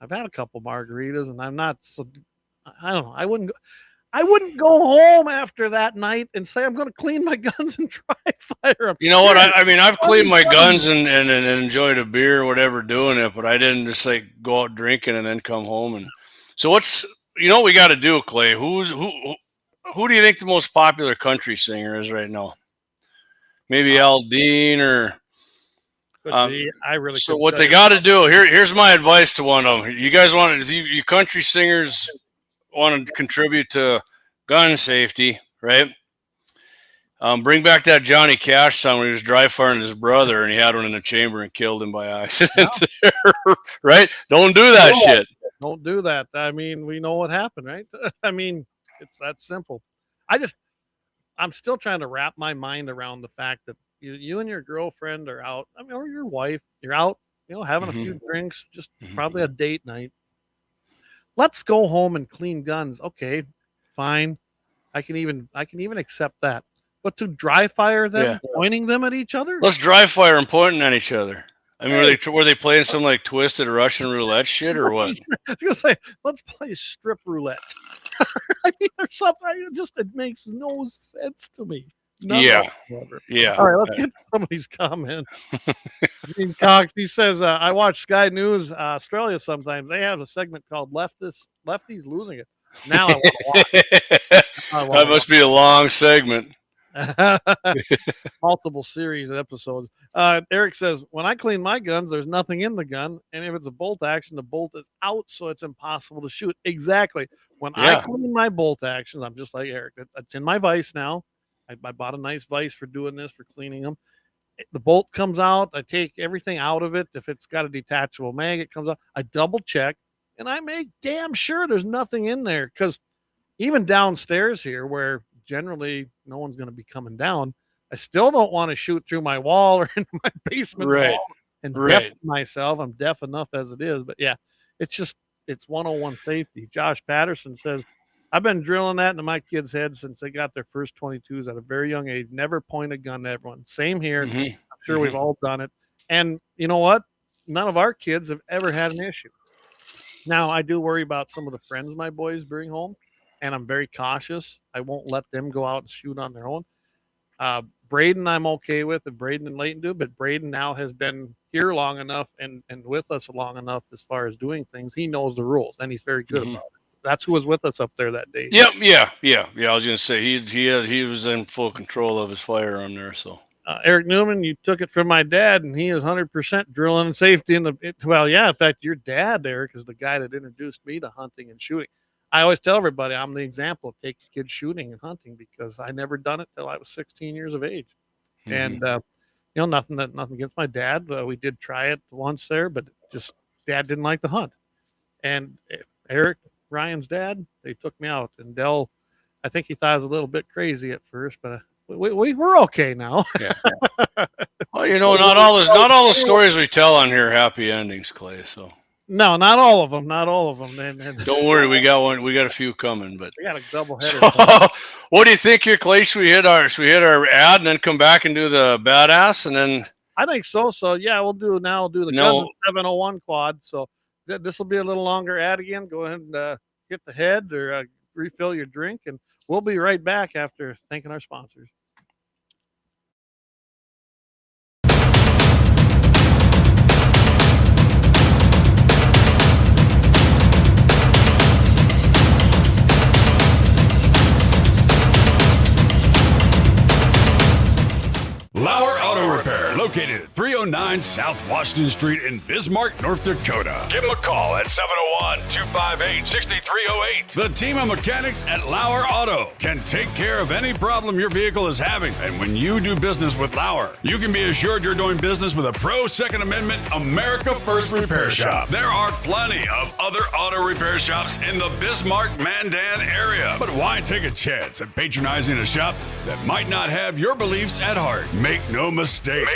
I've had a couple margaritas, and I'm not so... I don't know. I wouldn't go home after that night and say I'm going to clean my guns and dry fire them. You know what? I've cleaned my guns and enjoyed a beer or whatever doing it, but I didn't just go out drinking and then come home. And so what we got to do, Clay? Who do you think the most popular country singer is right now? Maybe Al Dean or. So what they got to do? Here's my advice to one of them. You guys you country singers want to contribute to gun safety, right? Bring back that Johnny Cash song when he was dry firing his brother and he had one in the chamber and killed him by accident. Yeah. Right? Don't do that shit. Don't do that. We know what happened, right? It's that simple. I'm still trying to wrap my mind around the fact that you and your girlfriend are out, or your wife, you're out, having a few drinks, just probably a date night. Let's go home and clean guns. Okay, fine. I can even accept that. But to dry fire them, pointing them at each other? Let's dry fire and pointing at each other. Were they playing some twisted Russian roulette shit or what? I was gonna say, let's play strip roulette. Or something. It makes no sense to me. Yeah. All right, let's get to some of these comments. Gene Cox, he says, I watch Sky News Australia sometimes. They have a segment called Lefties Losing It. Now I want to watch. That must be a long segment. Multiple series episodes. Eric says, when I clean my guns, there's nothing in the gun. And if it's a bolt action, the bolt is out, so it's impossible to shoot. Exactly. When I clean my bolt actions, I'm just like Eric. It's in my vise now. I bought a nice vise for doing this, for cleaning them. The bolt comes out. I take everything out of it. If it's got a detachable mag, it comes out. I double check, and I make damn sure there's nothing in there. Because even downstairs here, where generally no one's going to be coming down, I still don't want to shoot through my wall or into my basement wall and deafen myself. I'm deaf enough as it is. But yeah, it's 101 safety. Josh Patterson says, I've been drilling that into my kids' heads since they got their first 22s at a very young age. Never point a gun to everyone. Same here. I'm sure we've all done it. And you know what? None of our kids have ever had an issue. Now, I do worry about some of the friends my boys bring home, and I'm very cautious. I won't let them go out and shoot on their own. Braden, I'm okay with, if Braden and Leighton do, but Braden now has been here long enough and with us long enough as far as doing things. He knows the rules, and he's very good about it. That's who was with us up there that day. Yep, yeah. I was going to say he was in full control of his firearm there. So Eric Newman, you took it from my dad, and he is 100% drilling and safety in fact, your dad, Eric, is the guy that introduced me to hunting and shooting. I always tell everybody I'm the example of taking kids shooting and hunting because I never done it till I was 16 years of age. And nothing against my dad. We did try it once there, but just dad didn't like to hunt. And Eric, Ryan's dad, they took me out, and Dell, I think he thought I was a little bit crazy at first, but we're okay now. Yeah. Well, not all the stories we tell on here are happy endings, Clay. So no, not all of them. And don't worry, we got a few coming, but we got a double header. So, what do you think here, Clay? Should we hit our ad and then come back and do the badass, and then? I think so. So yeah, we'll do the 701 quad. So this will be a little longer ad again. Go ahead and hit the head or refill your drink, and we'll be right back after thanking our sponsors. Lauer Auto Repair, located at 309 South Washington Street in Bismarck, North Dakota. Give them a call at 701-258-6308. The team of mechanics at Lauer Auto can take care of any problem your vehicle is having. And when you do business with Lauer, you can be assured you're doing business with a pro Second Amendment America First repair shop. There are plenty of other auto repair shops in the Bismarck-Mandan area. But why take a chance at patronizing a shop that might not have your beliefs at heart? Make no mistake.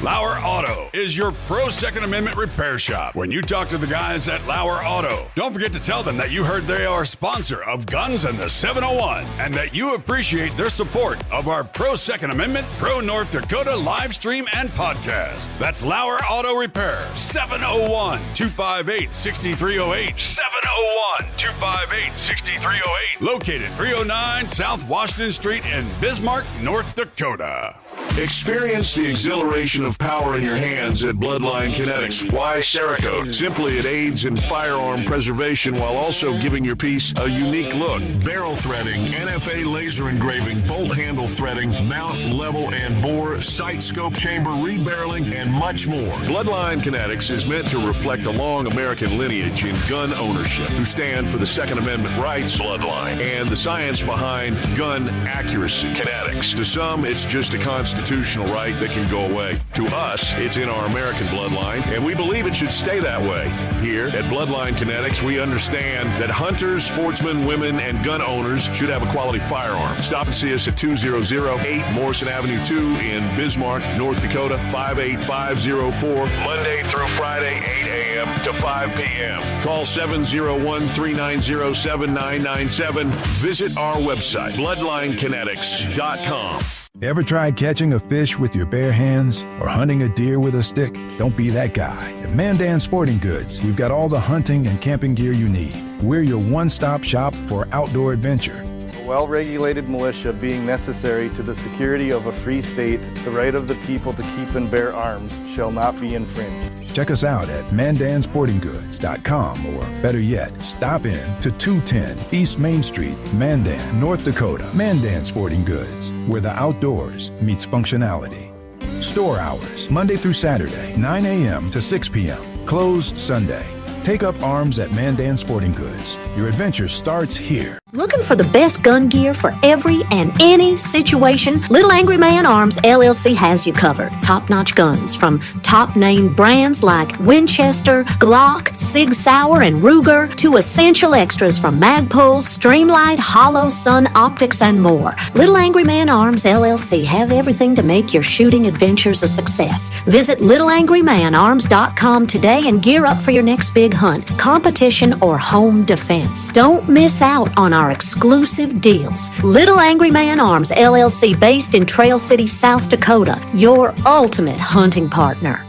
Lauer Auto is your pro Second Amendment repair shop. When you talk to the guys at Lauer Auto, don't forget to tell them that you heard they are a sponsor of Guns and the 701 and that you appreciate their support of our pro Second Amendment, pro North Dakota live stream and podcast. That's Lauer Auto Repair, 701-258-6308. 701-258-6308. Located 309 South Washington Street in Bismarck, North Dakota. Experience the exhilaration of power in your hands at Bloodline Kinetics. Why Cerakote? Simply, it aids in firearm preservation while also giving your piece a unique look. Barrel threading, NFA laser engraving, bolt handle threading, mount, level, and bore, sight scope chamber, rebarreling, and much more. Bloodline Kinetics is meant to reflect a long American lineage in gun ownership, who stand for the Second Amendment rights, Bloodline, and the science behind gun accuracy. Kinetics. To some, it's just a constitutional right that can go away. To us, it's in our American bloodline, and we believe it should stay that way. Here at Bloodline Kinetics, we understand that hunters, sportsmen, women, and gun owners should have a quality firearm. Stop and see us at 2008 Morrison Avenue 2 in Bismarck, North Dakota, 58504, Monday through Friday, 8 a.m. to 5 p.m. Call 701-390-7997. Visit our website, bloodlinekinetics.com. Ever tried catching a fish with your bare hands or hunting a deer with a stick? Don't be that guy. At Mandan Sporting Goods, we've got all the hunting and camping gear you need. We're your one-stop shop for outdoor adventure. A well-regulated militia being necessary to the security of a free state, the right of the people to keep and bear arms shall not be infringed. Check us out at mandansportinggoods.com, or better yet, stop in to 210 East Main Street, Mandan, North Dakota. Mandan Sporting Goods, where the outdoors meets functionality. Store hours, Monday through Saturday, 9 a.m. to 6 p.m. Closed Sunday. Take up arms at Mandan Sporting Goods. Your adventure starts here. Looking for the best gun gear for every and any situation? Little Angry Man Arms LLC has you covered. Top-notch guns from top-name brands like Winchester, Glock, Sig Sauer, and Ruger to essential extras from Magpul's, Streamlight, Hollow, Sun Optics, and more. Little Angry Man Arms LLC have everything to make your shooting adventures a success. Visit littleangrymanarms.com today and gear up for your next big hunt, competition, or home defense. Don't miss out on our exclusive deals. Little Angry Man Arms LLC, based in Trail City, South Dakota, your ultimate hunting partner.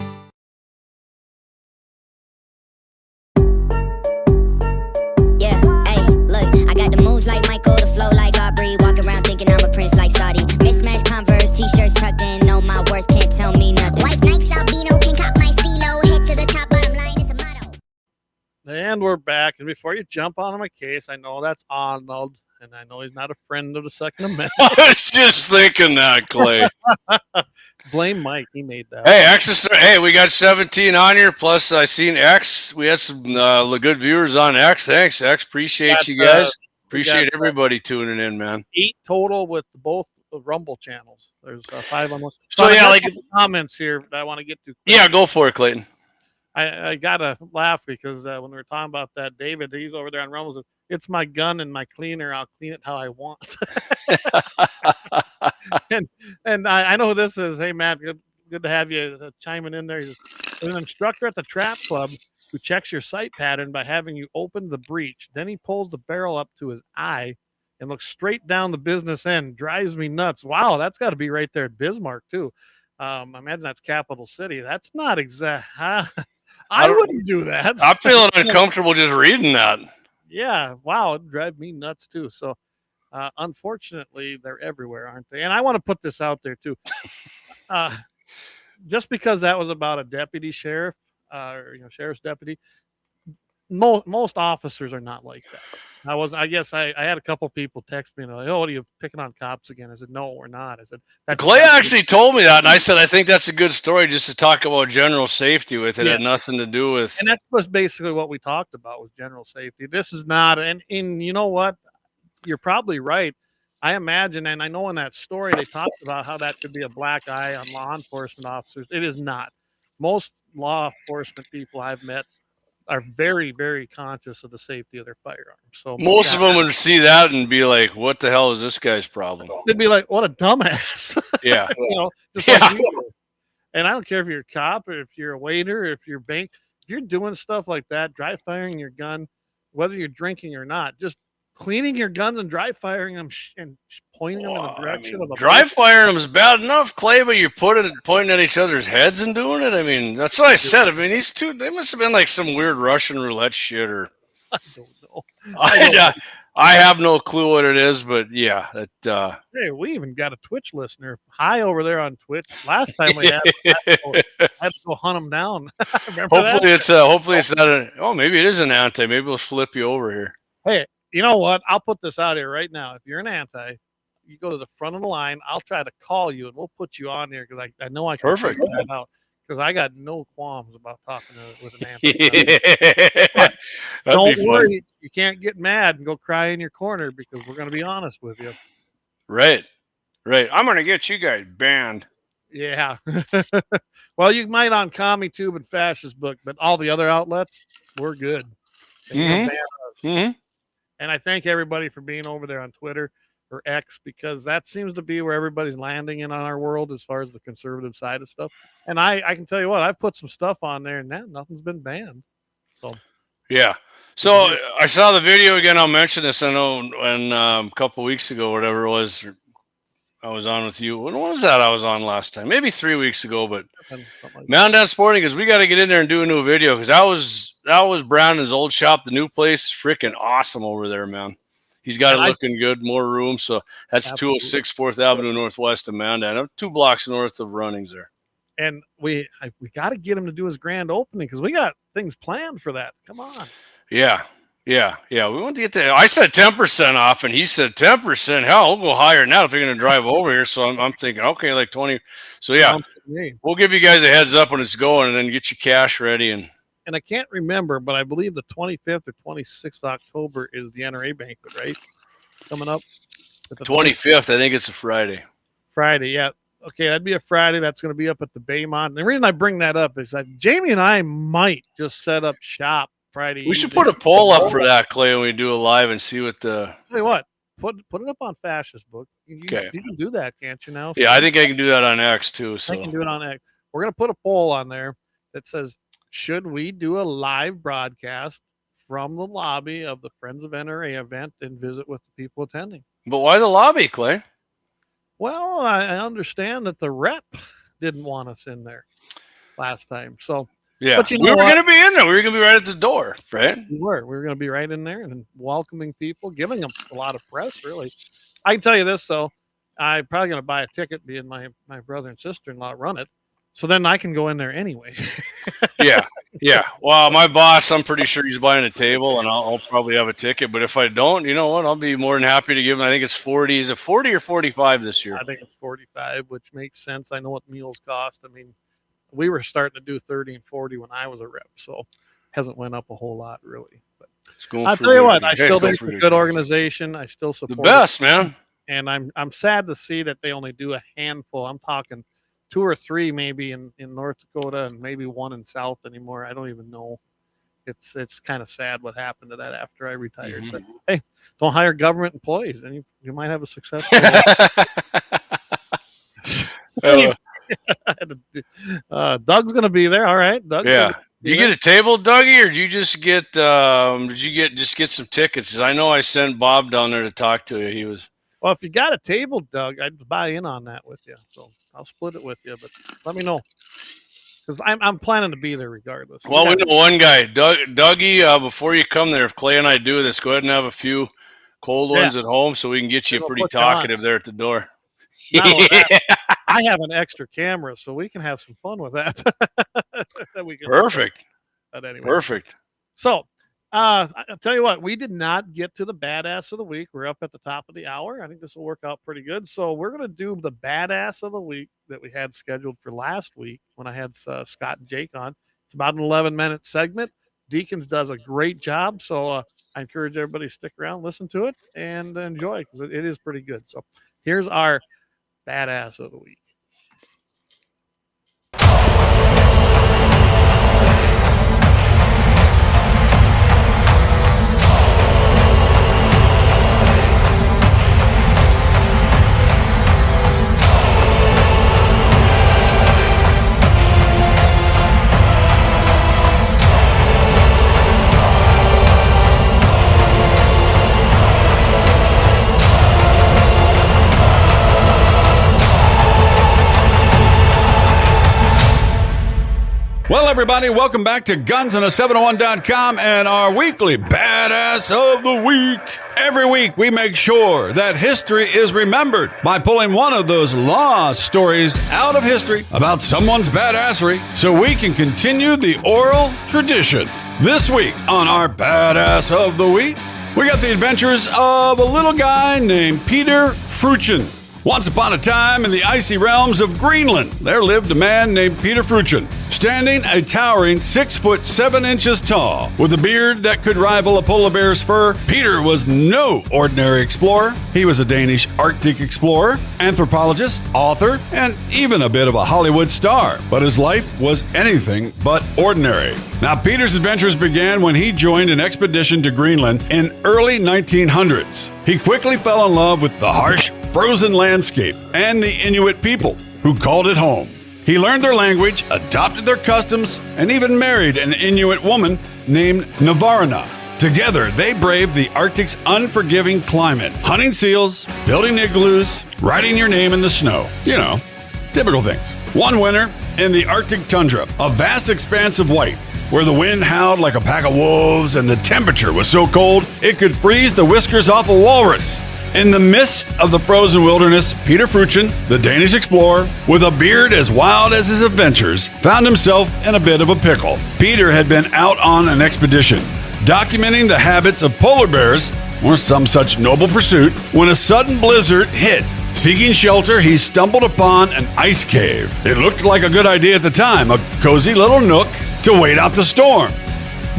Yeah, hey, look, I got the moves like Michael, the flow like Aubrey, walk around thinking I'm a prince like Saudi. Mismatched Converse, t-shirts tucked in, know my worth, can't tell me nothing. White Nikes, albino, can cop my stilo, head to the top, bottom line is a motto. And we're back. And before you jump on my case, I know that's Arnold, and I know he's not a friend of the Second Amendment. I was just thinking that, Clay. Blame Mike. He made that. Hey, X is, hey, we got 17 on here. Plus, I seen X. We had some good viewers on X. Thanks, X. Appreciate you guys. Appreciate everybody tuning in, man. 8 total with both Rumble channels. There's 5 on one. So yeah, like comments here that I want to get to. Yeah, go for it, Clayton. I gotta laugh because when we were talking about that, David, he's over there on Rumble. Says, it's my gun and my cleaner. I'll clean it how I want. and I know who this is. Hey, Matt, good to have you chiming in there. There's an instructor at the trap club who checks your sight pattern by having you open the breech. Then he pulls the barrel up to his eye and looks straight down the business end. Drives me nuts. Wow, that's got to be right there at Bismarck too. I imagine that's Capital City. That's not exact. I wouldn't do that. I'm feeling uncomfortable just reading that. Yeah, wow, it'd drive me nuts too. So, unfortunately, they're everywhere, aren't they? And I want to put this out there too. Just because that was about a deputy sheriff, or sheriff's deputy, most officers are not like that. I guess I had a couple people text me and they're like, "Oh, what are you picking on cops again?" I said, "No, we're not." I said, Clay actually told me that, and I said, "I think that's a good story just to talk about general safety with it. It had nothing to do with." And that's basically what we talked about was general safety. This is not, and you know what? You're probably right. I imagine, and I know in that story they talked about how that could be a black eye on law enforcement officers. It is not. Most law enforcement people I've met are very, very conscious of the safety of their firearms. So most of them would see that and be like, "What the hell is this guy's problem?" They'd be like, "What a dumbass!" Yeah, just like you do. And I don't care if you're a cop or if you're a waiter, or if you're bank, if you're doing stuff like that, dry firing your gun, whether you're drinking or not, just cleaning your guns and dry firing them and pointing them in the direction of a dry firing them is bad enough, Clay, but you're pointing at each other's heads and doing it. I mean, that's what I said. I mean, these two, they must have been like some weird Russian roulette shit, or I don't know. I have no clue what it is, but yeah, hey, we even got a Twitch listener high over there on Twitch. Last time we had I had to go hunt him down. Hopefully it's not maybe it is an anti. Maybe we'll flip you over here. Hey, you know what? I'll put this out here right now. If you're an anti, you go to the front of the line. I'll try to call you, and we'll put you on here because I know I can figure that out. Because I got no qualms about talking with an anti. Don't worry, you can't get mad and go cry in your corner because we're going to be honest with you. Right. I'm going to get you guys banned. Yeah. Well, you might on CommieTube and Fascist Book, but all the other outlets, we're good. And I thank everybody for being over there on Twitter or X, because that seems to be where everybody's landing in on our world as far as the conservative side of stuff. And I can tell you what, I've put some stuff on there and nothing's been banned. So yeah. So I saw the video again. I'll mention this. I know when a couple of weeks ago, whatever it was, I was on with you. When was that I was on last time? Maybe 3 weeks ago, but Mandan Sporting, because we got to get in there and do a new video, because that was Brandon's old shop. The new place is freaking awesome over there, man. He's got And it looking good, more room. So that's Absolutely. 206 4th Avenue Northwest of Mandan, 2 blocks north of Runnings there. And we got to get him to do his grand opening because we got things planned for that. Come on. Yeah. We want to get that. I said 10% off, and he said 10%. Hell, we'll go higher than that if you're going to drive over here. So I'm thinking, okay, like 20. So yeah, Sounds to me. we'll give you guys a heads up when it's going, and then get your cash ready. And I can't remember, but I believe the 25th or 26th of October is the NRA banquet, right? Coming up. 25th, I think it's a Friday. Friday, yeah. Okay, that'd be a Friday. That's going to be up at the Baymont. And the reason I bring that up is that Jamie and I might just set up shop Friday. We should put a poll up for that, Clay, when we do a live and see what the. Tell you what, put it up on Fascist Book. Okay. You can do that, can't you now? Yeah, I think I can do that on X too. So I can do it on X. We're going to put a poll on there that says, should we do a live broadcast from the lobby of the Friends of NRA event and visit with the people attending? But why the lobby, Clay? Well, I understand that the rep didn't want us in there last time. So yeah, but you we know were what? going to be in there. We were going to be right at the door, right? We were going to be right in there and welcoming people, giving them a lot of press, really. I can tell you this, though. I'm probably going to buy a ticket, being my brother and sister-in-law run it. So then I can go in there anyway. Yeah. Well, my boss, I'm pretty sure he's buying a table, and I'll probably have a ticket. But if I don't, you know what? I'll be more than happy to give him. I think it's 40. Is it 40 or 45 this year? I think it's 45, which makes sense. I know what meals cost. I mean, we were starting to do 30 and 40 when I was a rep, so hasn't went up a whole lot, really. But I'll tell you what, I still think it's a good organization. I still support the best, man. And I'm sad to see that they only do a handful. I'm talking 2 or 3 maybe in North Dakota and maybe 1 in South anymore. I don't even know. It's kind of sad what happened to that after I retired. But hey, don't hire government employees, and you might have a successful Doug's gonna be there. All right, Doug. Yeah. Did you get a table, Dougie, or did you just get get some tickets? 'Cause I know I sent Bob down there to talk to you. He was. Well, if you got a table, Doug, I'd buy in on that with you. So I'll split it with you, but let me know. Because I'm planning to be there regardless. Well, we know one guy, Dougie. Before you come there, if Clay and I do this, go ahead and have a few cold ones at home so we can get you It'll pretty put you on. talkative there at the door. Not only that, I have an extra camera, so we can have some fun with that. That we can Perfect. But anyway. Perfect. So, I'll tell you what, we did not get to the badass of the week. We're up at the top of the hour. I think this will work out pretty good. So we're going to do the badass of the week that we had scheduled for last week when I had Scott and Jake on. It's about an 11-minute segment. Deacons does a great job. So I encourage everybody to stick around, listen to it, and enjoy it because it is pretty good. So here's our badass of the week. Well, everybody, welcome back to gunsona701.com and our weekly Badass of the Week. Every week, we make sure that history is remembered by pulling one of those lost stories out of history about someone's badassery so we can continue the oral tradition. This week on our Badass of the Week, we got the adventures of a little guy named Peter Fruchen. Once upon a time in the icy realms of Greenland, there lived a man named Peter Fruchen, standing a towering 6 foot 7 inches tall, with a beard that could rival a polar bear's fur. Peter was no ordinary explorer. He was a Danish Arctic explorer, anthropologist, author, and even a bit of a Hollywood star. But his life was anything but ordinary. Now, Peter's adventures began when he joined an expedition to Greenland in early 1900s. He quickly fell in love with the harsh, frozen landscape and the Inuit people who called it home. He learned their language, adopted their customs, and even married an Inuit woman named Navarna. Together, they braved the Arctic's unforgiving climate, hunting seals, building igloos, writing your name in the snow. You know, typical things. One winter, in the Arctic tundra, a vast expanse of white where the wind howled like a pack of wolves and the temperature was so cold it could freeze the whiskers off a walrus. In the midst of the frozen wilderness, Peter Fruchen, the Danish explorer, with a beard as wild as his adventures, found himself in a bit of a pickle. Peter had been out on an expedition, documenting the habits of polar bears, or some such noble pursuit, when a sudden blizzard hit. Seeking shelter, he stumbled upon an ice cave. It looked like a good idea at the time, a cozy little nook to wait out the storm.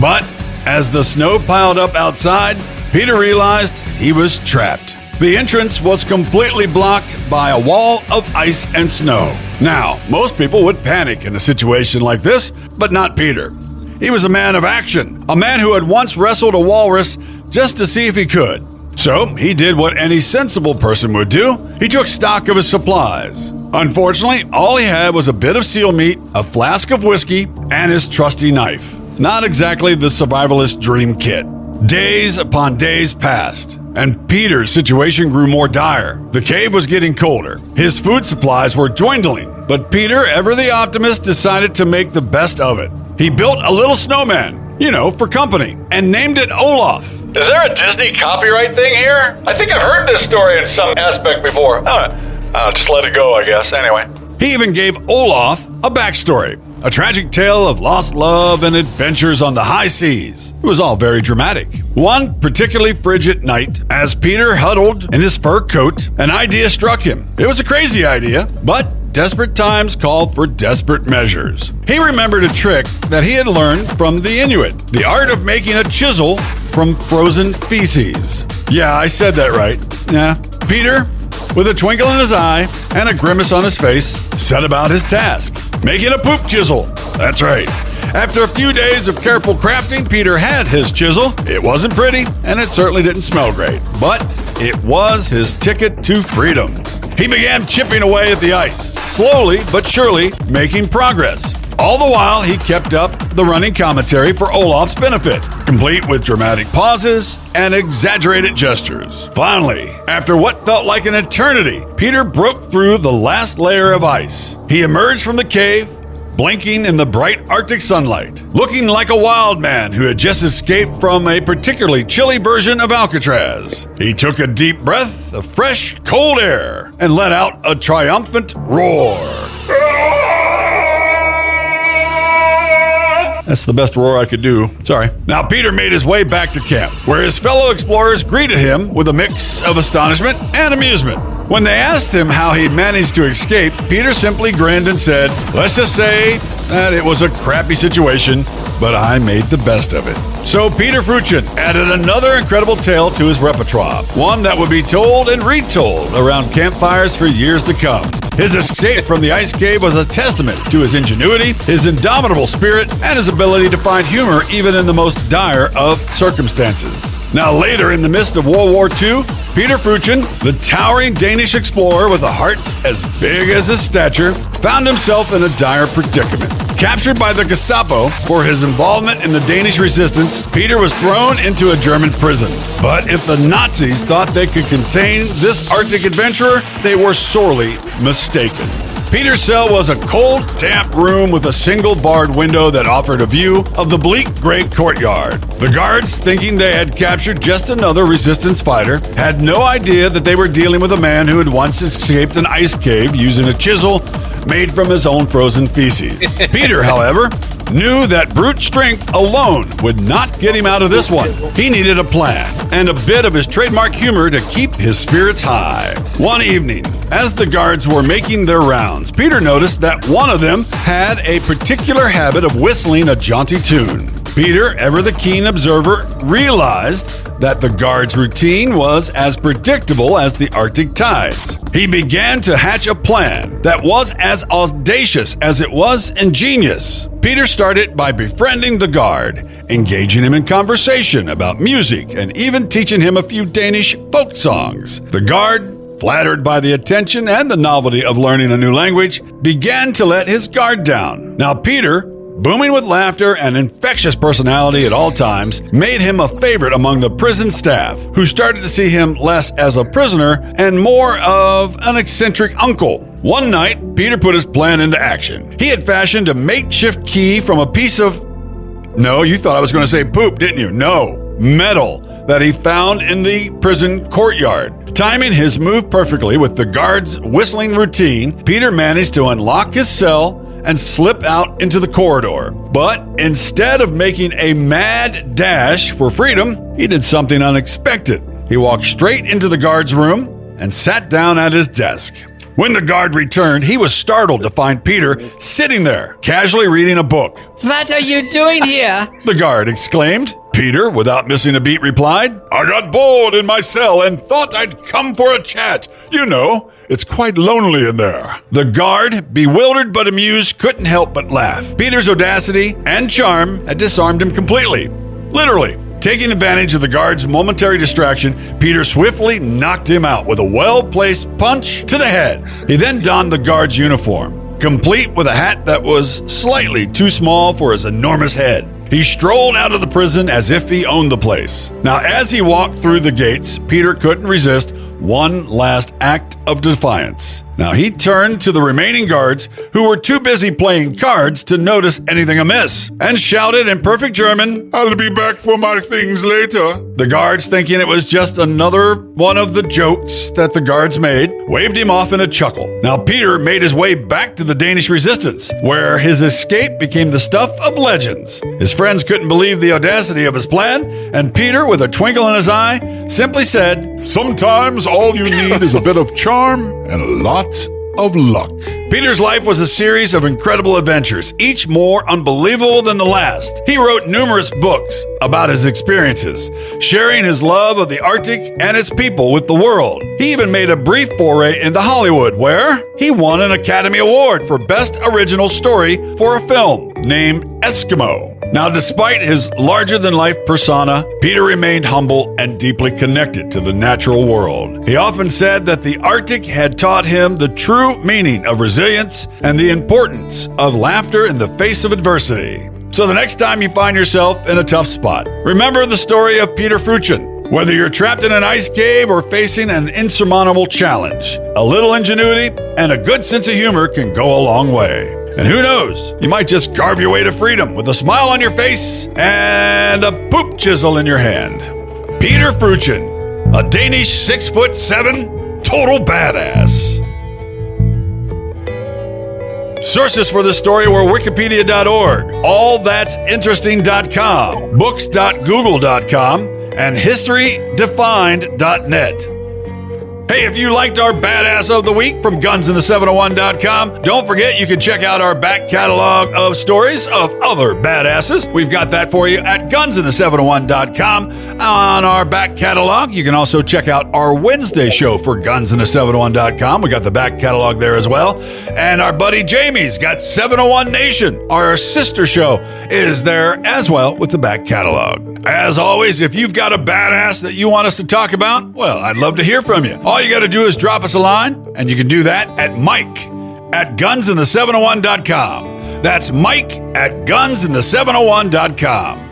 But as the snow piled up outside, Peter realized he was trapped. The entrance was completely blocked by a wall of ice and snow. Now, most people would panic in a situation like this, but not Peter. He was a man of action, a man who had once wrestled a walrus just to see if he could. So he did what any sensible person would do. He took stock of his supplies. Unfortunately, all he had was a bit of seal meat, a flask of whiskey, and his trusty knife. Not exactly the survivalist dream kit. Days upon days passed, and Peter's situation grew more dire. The cave was getting colder. His food supplies were dwindling, but Peter, ever the optimist, decided to make the best of it. He built a little snowman, for company, and named it Olaf. Is there a Disney copyright thing here? I think I've heard this story in some aspect before. Just let it go, I guess. Anyway. He even gave Olaf a backstory, a tragic tale of lost love and adventures on the high seas. It was all very dramatic. One particularly frigid night, as Peter huddled in his fur coat, an idea struck him. It was a crazy idea, but desperate times called for desperate measures. He remembered a trick that he had learned from the Inuit, the art of making a chisel from frozen feces. Yeah, I said that right. Yeah. Peter, with a twinkle in his eye and a grimace on his face, set about his task, making a poop chisel. That's right. After a few days of careful crafting, Peter had his chisel. It wasn't pretty, and it certainly didn't smell great, but it was his ticket to freedom. He began chipping away at the ice, slowly but surely making progress. All the while, he kept up the running commentary for Olaf's benefit, complete with dramatic pauses and exaggerated gestures. Finally, after what felt like an eternity, Peter broke through the last layer of ice. He emerged from the cave, blinking in the bright Arctic sunlight, looking like a wild man who had just escaped from a particularly chilly version of Alcatraz. He took a deep breath of fresh, cold air and let out a triumphant roar. That's the best roar I could do. Sorry. Now, Peter made his way back to camp, where his fellow explorers greeted him with a mix of astonishment and amusement. When they asked him how he managed to escape, Peter simply grinned and said, "Let's just say that it was a crappy situation, but I made the best of it." So Peter Fruchen added another incredible tale to his repertoire, one that would be told and retold around campfires for years to come. His escape from the ice cave was a testament to his ingenuity, his indomitable spirit, and his ability to find humor even in the most dire of circumstances. Now, later in the midst of World War II, Peter Fruchen, the towering Danish explorer with a heart as big as his stature, found himself in a dire predicament. Captured by the Gestapo for his involvement in the Danish resistance, Peter was thrown into a German prison. But if the Nazis thought they could contain this Arctic adventurer, they were sorely mistaken. Peter's cell was a cold, damp room with a single barred window that offered a view of the bleak gray courtyard. The guards, thinking they had captured just another resistance fighter, had no idea that they were dealing with a man who had once escaped an ice cave using a chisel made from his own frozen feces. Peter, however, knew that brute strength alone would not get him out of this one. He needed a plan and a bit of his trademark humor to keep his spirits high. One evening, as the guards were making their rounds, Peter noticed that one of them had a particular habit of whistling a jaunty tune. Peter, ever the keen observer, realized that the guard's routine was as predictable as the Arctic tides. He began to hatch a plan that was as audacious as it was ingenious. Peter started by befriending the guard, engaging him in conversation about music, and even teaching him a few Danish folk songs. The guard, flattered by the attention and the novelty of learning a new language, began to let his guard down. Now Peter, booming with laughter and infectious personality at all times, made him a favorite among the prison staff, who started to see him less as a prisoner and more of an eccentric uncle. One night, Peter put his plan into action. He had fashioned a makeshift key from a piece of No, you thought I was going to say poop, didn't you? No, metal that he found in the prison courtyard. Timing his move perfectly with the guard's whistling routine, Peter managed to unlock his cell and slip out into the corridor. But instead of making a mad dash for freedom, he did something unexpected. He walked straight into the guard's room and sat down at his desk. When the guard returned, he was startled to find Peter sitting there, casually reading a book. What are you doing here? The guard exclaimed. Peter, without missing a beat, replied, I got bored in my cell and thought I'd come for a chat. You know, it's quite lonely in there. The guard, bewildered but amused, couldn't help but laugh. Peter's audacity and charm had disarmed him completely. Literally. Taking advantage of the guard's momentary distraction, Peter swiftly knocked him out with a well-placed punch to the head. He then donned the guard's uniform, complete with a hat that was slightly too small for his enormous head. He strolled out of the prison as if he owned the place. Now, as he walked through the gates, Peter couldn't resist one last act of defiance. Now, he turned to the remaining guards, who were too busy playing cards to notice anything amiss, and shouted in perfect German, I'll be back for my things later. The guards, thinking it was just another one of the jokes that the guards made, waved him off in a chuckle. Now, Peter made his way back to the Danish resistance, where his escape became the stuff of legends. His friends couldn't believe the audacity of his plan, and Peter, with a twinkle in his eye, simply said, Sometimes all you need is a bit of charm and a lot of luck. Peter's life was a series of incredible adventures, each more unbelievable than the last. He wrote numerous books about his experiences, sharing his love of the Arctic and its people with the world. He even made a brief foray into Hollywood, where he won an Academy Award for Best Original Story for a film named Eskimo. Now, despite his larger-than-life persona, Peter remained humble and deeply connected to the natural world. He often said that the Arctic had taught him the true meaning of resilience and the importance of laughter in the face of adversity. So the next time you find yourself in a tough spot, remember the story of Peter Fruchen. Whether you're trapped in an ice cave or facing an insurmountable challenge, a little ingenuity and a good sense of humor can go a long way. And who knows, you might just carve your way to freedom with a smile on your face and a poop chisel in your hand. Peter Fruchen, a Danish 6'7" total badass. Sources for this story were Wikipedia.org, allthat'sinteresting.com, books.google.com, and historydefined.net. Hey, if you liked our Badass of the Week from GunsInThe701.com, don't forget you can check out our back catalog of stories of other badasses. We've got that for you at GunsInThe701.com. On our back catalog, you can also check out our Wednesday show for GunsInThe701.com. We got the back catalog there as well. And our buddy Jamie's got 701Nation, our sister show, is there as well with the back catalog. As always, if you've got a badass that you want us to talk about, well, I'd love to hear from you. All you got to do is drop us a line, and you can do that at Mike@GunsInThe701.com. That's Mike@GunsInThe701.com.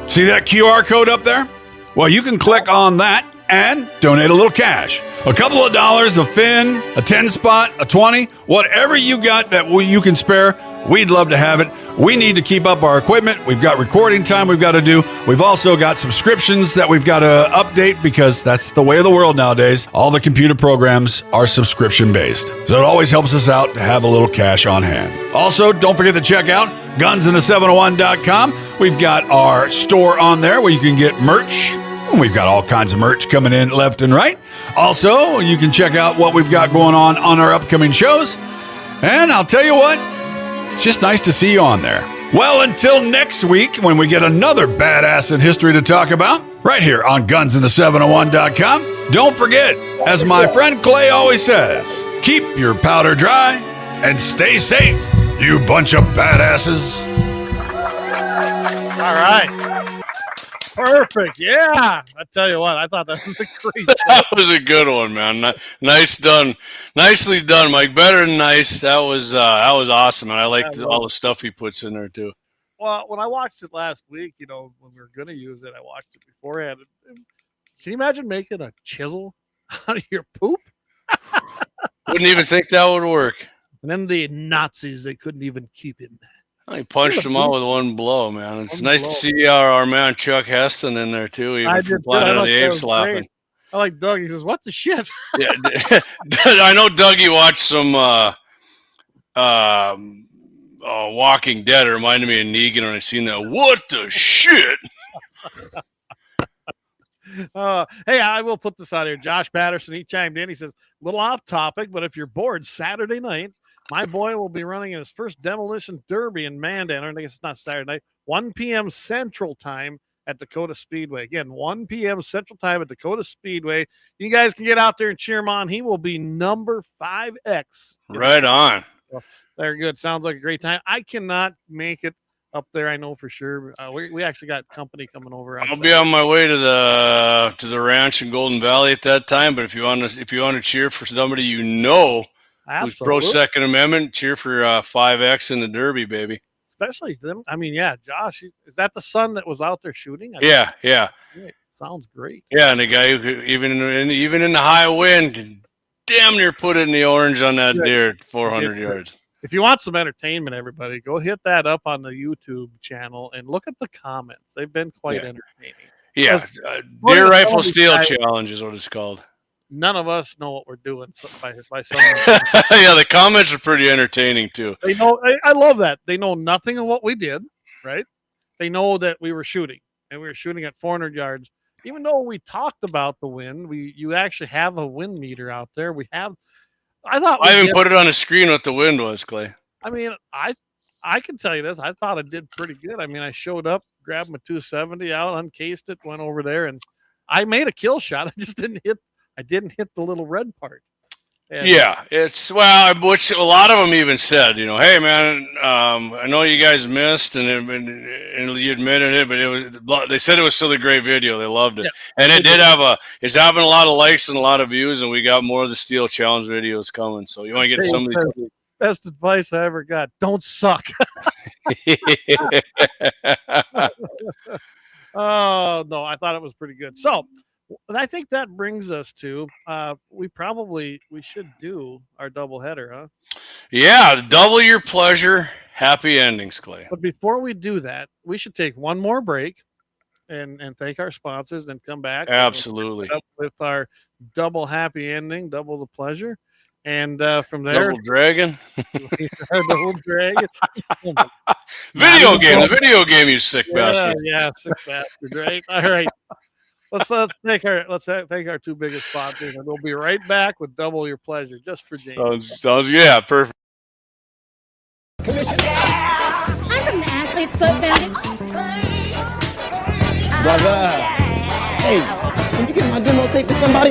See that QR code up there? Well, you can click on that and donate a little cash. A couple of dollars, a fin, a 10 spot, a 20, whatever you got that you can spare, we'd love to have it. We need to keep up our equipment. We've got recording time we've got to do. We've also got subscriptions that we've got to update because that's the way of the world nowadays. All the computer programs are subscription based. So it always helps us out to have a little cash on hand. Also, don't forget to check out GunsInThe701.com. We've got our store on there where you can get merch. We've got all kinds of merch coming in left and right. Also, you can check out what we've got going on our upcoming shows. And I'll tell you what, it's just nice to see you on there. Well, until next week when we get another badass in history to talk about, right here on GunsInThe701.com. Don't forget, as my friend Clay always says, keep your powder dry and stay safe, you bunch of badasses. All right. Perfect. Yeah. I tell you what, I thought that was a great That was a good one, man. Nice done. Nicely done, Mike. Better than nice. That was awesome. And I liked all the stuff he puts in there too. Well, when I watched it last week, you know, when we were going to use it, I watched it beforehand. Can you imagine making a chisel out of your poop? Wouldn't even think that would work. And then the Nazis, they couldn't even keep him. He punched him out with one blow, man. It's nice to see our man Chuck Heston in there too. Even from Planet of the Apes laughing. I like Doug. He says, "What the shit?" Yeah, I know Dougie watched some Walking Dead. It reminded me of Negan when I seen that. What the shit? Hey, I will put this out here. Josh Patterson, he chimed in. He says, little off topic, but if you're bored Saturday night, my boy will be running his first demolition derby in Mandan. I guess it's not Saturday night, 1 p.m. Central Time at Dakota Speedway. Again, 1 p.m. Central Time at Dakota Speedway. You guys can get out there and cheer him on. He will be number 5X. Right on. Very good. Sounds like a great time. I cannot make it up there, I know for sure. We actually got company coming over. I'll be on my way to the ranch in Golden Valley at that time. But if you want to cheer for somebody who's pro Second Amendment, cheer for 5X in the Derby, baby. Especially them. I mean, yeah, Josh, is that the son that was out there shooting? Yeah. Great. Sounds great. Yeah, and the guy who even in the high wind, damn near put it in the orange on that deer at 400 yards. If you want some entertainment, everybody, go hit that up on the YouTube channel and look at the comments. They've been quite entertaining. Yeah, Deer Rifle Steel Challenge is what it's called. None of us know what we're doing by someone. Yeah, the comments are pretty entertaining too. They know. I love that. They know nothing of what we did, right? They know that we were shooting, and we were shooting at 400 yards. Even though we talked about the wind, you actually have a wind meter out there. I even put it on the screen what the wind was, Clay. I mean, I can tell you this. I thought I did pretty good. I mean, I showed up, grabbed my 270 out, uncased it, went over there, and I made a kill shot. I just didn't hit the little red part. And which a lot of them even said, hey man, I know you guys missed and you admitted it, but they said it was still a great video. They loved it, and it did it's having a lot of likes and a lot of views, and we got more of the Steel Challenge videos coming. So you want to get some of these. Best advice I ever got: don't suck. Oh no, I thought it was pretty good. So. And I think that brings us to we should do our double header, huh? Yeah, double your pleasure, happy endings, Clay. But before we do that, we should take one more break and thank our sponsors, and come back. Absolutely. With our double happy ending, double the pleasure. And from there, Double Dragon. Double Dragon. The video game, you sick bastard. Yeah, sick bastard, right? All right. Let's thank our two biggest sponsors, and we'll be right back with double your pleasure, just for James. Sounds perfect. I'm from the Athlete's Foot Foundation. Brother, hey, can you get my demo tape to somebody?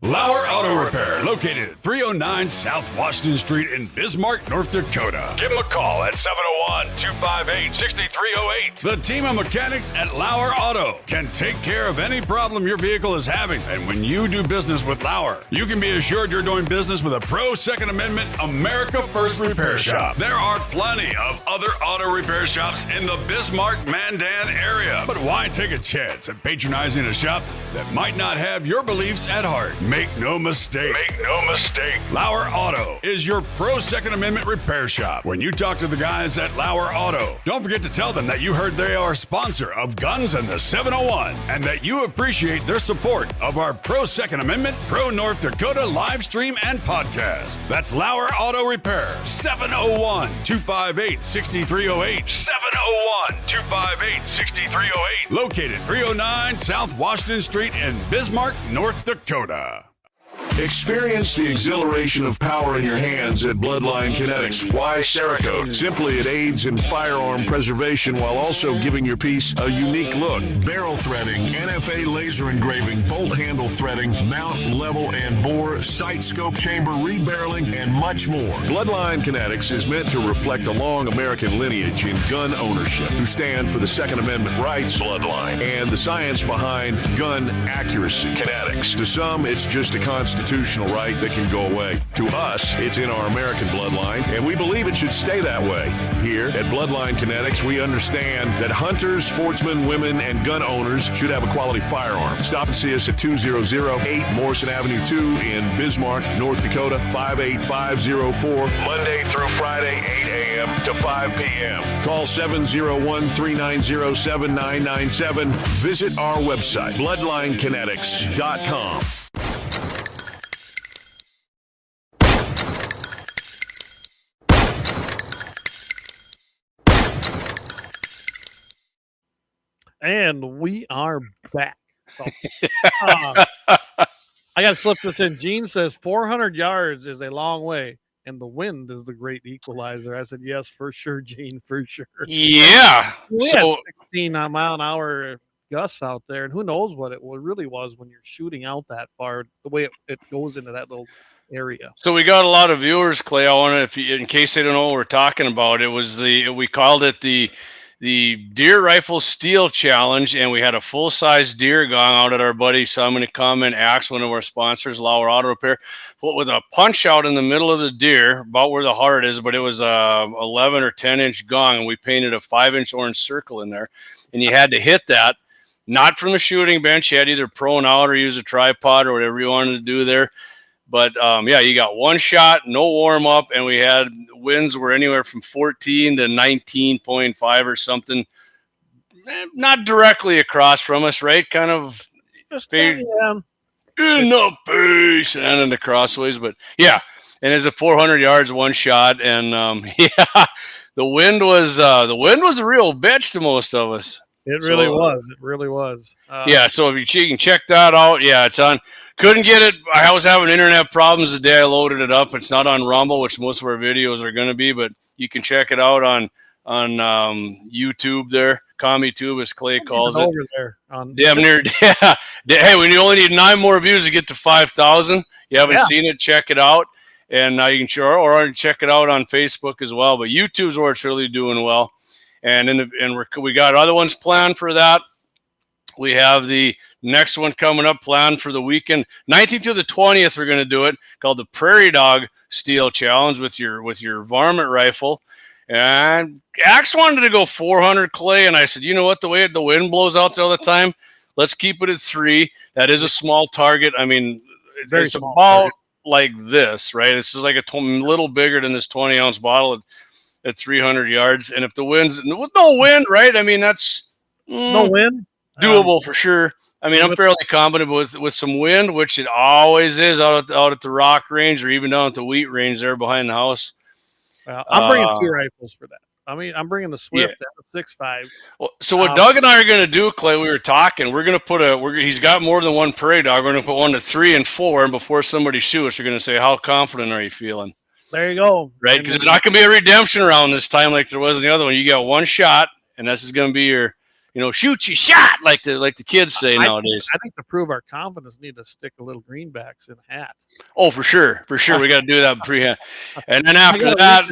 Lauer Auto Repair, located at 309 South Washington Street in Bismarck, North Dakota. Give them a call at 701-258-6308. The team of mechanics at Lauer Auto can take care of any problem your vehicle is having. And when you do business with Lauer, you can be assured you're doing business with a pro Second Amendment America First repair shop. There are plenty of other auto repair shops in the Bismarck-Mandan area. But why take a chance at patronizing a shop that might not have your beliefs at heart? Make no mistake. Lauer Auto is your pro Second Amendment repair shop. When you talk to the guys at Lauer Auto, don't forget to tell them that you heard they are a sponsor of Guns and the 701 and that you appreciate their support of our pro Second Amendment, pro North Dakota live stream and podcast. That's Lauer Auto Repair, 701-258-6308. 701-258-6308. Located 309 South Washington Street in Bismarck, North Dakota. Experience the exhilaration of power in your hands at Bloodline Kinetics. Why Cerakote? Simply, it aids in firearm preservation while also giving your piece a unique look. Barrel threading, NFA laser engraving, bolt handle threading, mount, level, and bore, sight scope chamber, rebarreling, and much more. Bloodline Kinetics is meant to reflect a long American lineage in gun ownership, who stand for the Second Amendment rights, Bloodline, and the science behind gun accuracy. Kinetics. To some, it's just a constitution. constitutional right that can go away. To us, it's in our American bloodline, and we believe it should stay that way. Here at Bloodline Kinetics, we understand that hunters, sportsmen, women, and gun owners should have a quality firearm. Stop and see us at 2008 Morrison Avenue 2 in Bismarck, North Dakota, 58504, Monday through Friday, 8 a.m. to 5 p.m. Call 701-390-7997. Visit our website, bloodlinekinetics.com. And we are back. So, I got to slip this in. Gene says 400 yards is a long way, and the wind is the great equalizer. I said, yes, for sure, Gene, for sure. Yeah. We had 16 mile-an-hour gusts out there, and who knows what it really was when you're shooting out that far, the way it goes into that little area. So we got a lot of viewers, Clay. I want to, in case they don't know what we're talking about, we called it the Deer Rifle Steel Challenge, and we had a full-size deer gong out at our buddy Simon Comment Axe, one of our sponsors, Lauer Auto Repair, put with a punch out in the middle of the deer, about where the heart is, but it was a 11 or 10-inch gong, and we painted a 5-inch orange circle in there, and you had to hit that, not from the shooting bench. You had to either prone out or use a tripod or whatever you wanted to do there. But, yeah, you got one shot, no warm-up, and we had winds were anywhere from 14 to 19.5 or something. Not directly across from us, right? Kind of in the face and in the crossways. But, yeah, and it's a 400 yards, one shot. And, yeah, the wind was a real bitch to most of us. It really was. It really was. Yeah, so if you can check that out, yeah, it's on. Couldn't get it. I was having internet problems the day I loaded it up. It's not on Rumble, which most of our videos are going to be, but you can check it out on YouTube there. CommieTube, as Clay calls it. Over there. Damn near. Yeah. Hey, we only need 9 more views to get to 5,000. You haven't seen it, check it out. And you can or check it out on Facebook as well. But YouTube's where it's really doing well. And we got other ones planned for that. We have the next one coming up planned for the weekend, 19th to the 20th. We're going to do it, called the Prairie Dog Steel Challenge with your varmint rifle. And Axe wanted to go 400, Clay, and I said, you know what? The way the wind blows out there all the time, let's keep it at 3. That is a small target. I mean, it's about target. Like this, right? It's just like a little bigger than this 20-ounce bottle at 300 yards. And if the wind's with no wind, right? I mean, that's no wind. Doable for sure. I mean, I'm fairly confident with some wind, which it always is out at the rock range or even down at the wheat range there behind the house. I'm bringing 2 rifles for that. I mean, I'm bringing the Swift at the 6.5. Well, so what Doug and I are going to do, Clay, we were talking, we're going to put he's got more than one prairie dog. We're going to put 1 to 3 and 4, and before somebody shoots, you're going to say, how confident are you feeling? There you go. Right, because there's not going to be a redemption around this time like there was in the other one. You got one shot, and this is going to be your shoot your shot, like the kids say nowadays. I think to prove our confidence, need to stick a little greenbacks in a hat. Oh, for sure. We got to do that pre-hand. And then after that,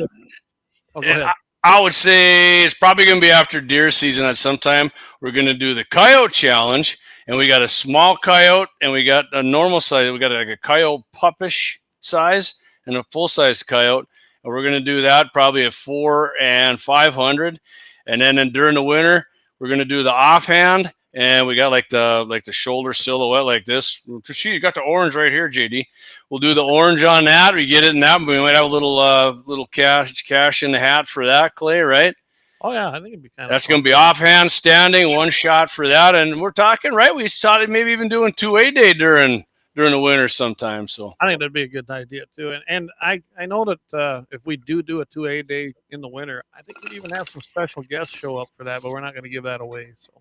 I would say it's probably going to be after deer season at some time. We're going to do the coyote challenge, and we got a small coyote, and we got a normal size. We got like a coyote puppish size and a full-size coyote, and we're going to do that probably at 4 and 500. And then during the winter, we're going to do the offhand, and we got like the shoulder silhouette like this. You got the orange right here, JD. We'll do the orange on that. We get it in that. We might have a little cash in the hat for that, Clay, right? Oh, yeah. I think it'd be kind of That's going to be offhand standing, one shot for that. And we're talking, right? We started maybe even doing 2A day during the winter sometime. So I think that'd be a good idea too. And I know that if we do a 2A day in the winter, I think we'd even have some special guests show up for that, but we're not going to give that away. So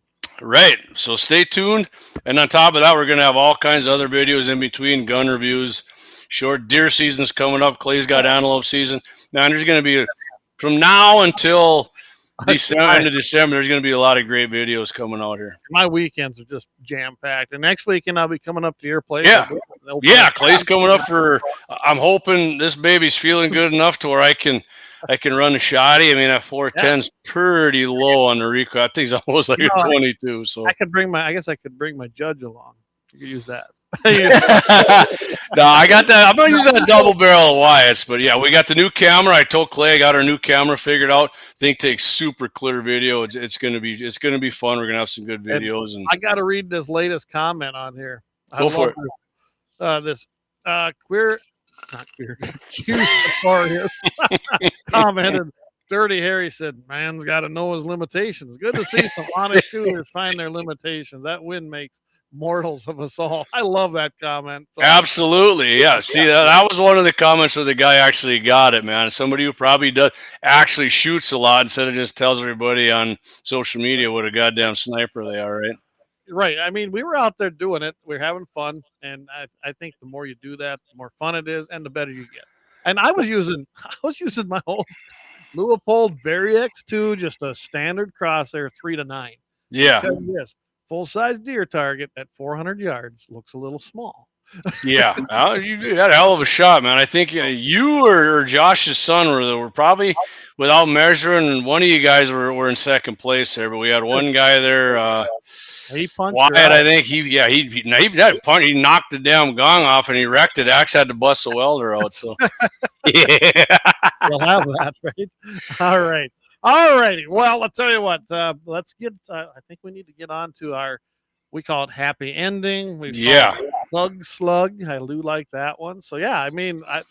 right. So stay tuned. And on top of that, we're going to have all kinds of other videos in between, gun reviews, short deer season's coming up. Clay's got antelope season. Now there's going to be from now until December, there's going to be a lot of great videos coming out here. My weekends are just jam-packed. And next weekend, I'll be coming up to your place. Yeah, Clay's coming up I'm hoping this baby's feeling good enough to where I can run the shotty. I mean, that 410's pretty low on the recoil. I think it's almost like a 22. So I guess I could bring my judge along. You could use that. No, I got that. I'm gonna use that double barrel of Wyatt's, but yeah, we got the new camera. I told Clay I got our new camera figured out. Thing takes super clear video. It's gonna be fun. We're gonna have some good videos. And I got to read this latest comment on here. Go for it. This queer, not queer, Q supporter commented. Dirty Harry said, "Man's got to know his limitations." Good to see some honest shooters find their limitations. That win makes mortals of us all. I love that comment. So, absolutely, yeah. See, that was one of the comments where the guy actually got it, man. Somebody who probably does actually shoots a lot instead of just tells everybody on social media what a goddamn sniper they are, right? right. I mean, we were out there doing it. We're having fun, and I think the more you do that, the more fun it is, and the better you get. And I was using my old Leupold Berry X2, just a standard crosshair 3-9. Yeah. Because yes, full size deer target at 400 yards looks a little small. Yeah, you had a hell of a shot, man. I think you or Josh's son were probably, without measuring, one of you guys were in second place there, but we had one guy there. He punched Wyatt, I think he knocked the damn gong off and he wrecked it. Axe had to bust a welder out. So yeah, we'll have that, right? All righty. Well, I'll tell you what. Let's get. I think we need to get on to our. We call it happy ending. Slug. I do like that one. So yeah, I mean, I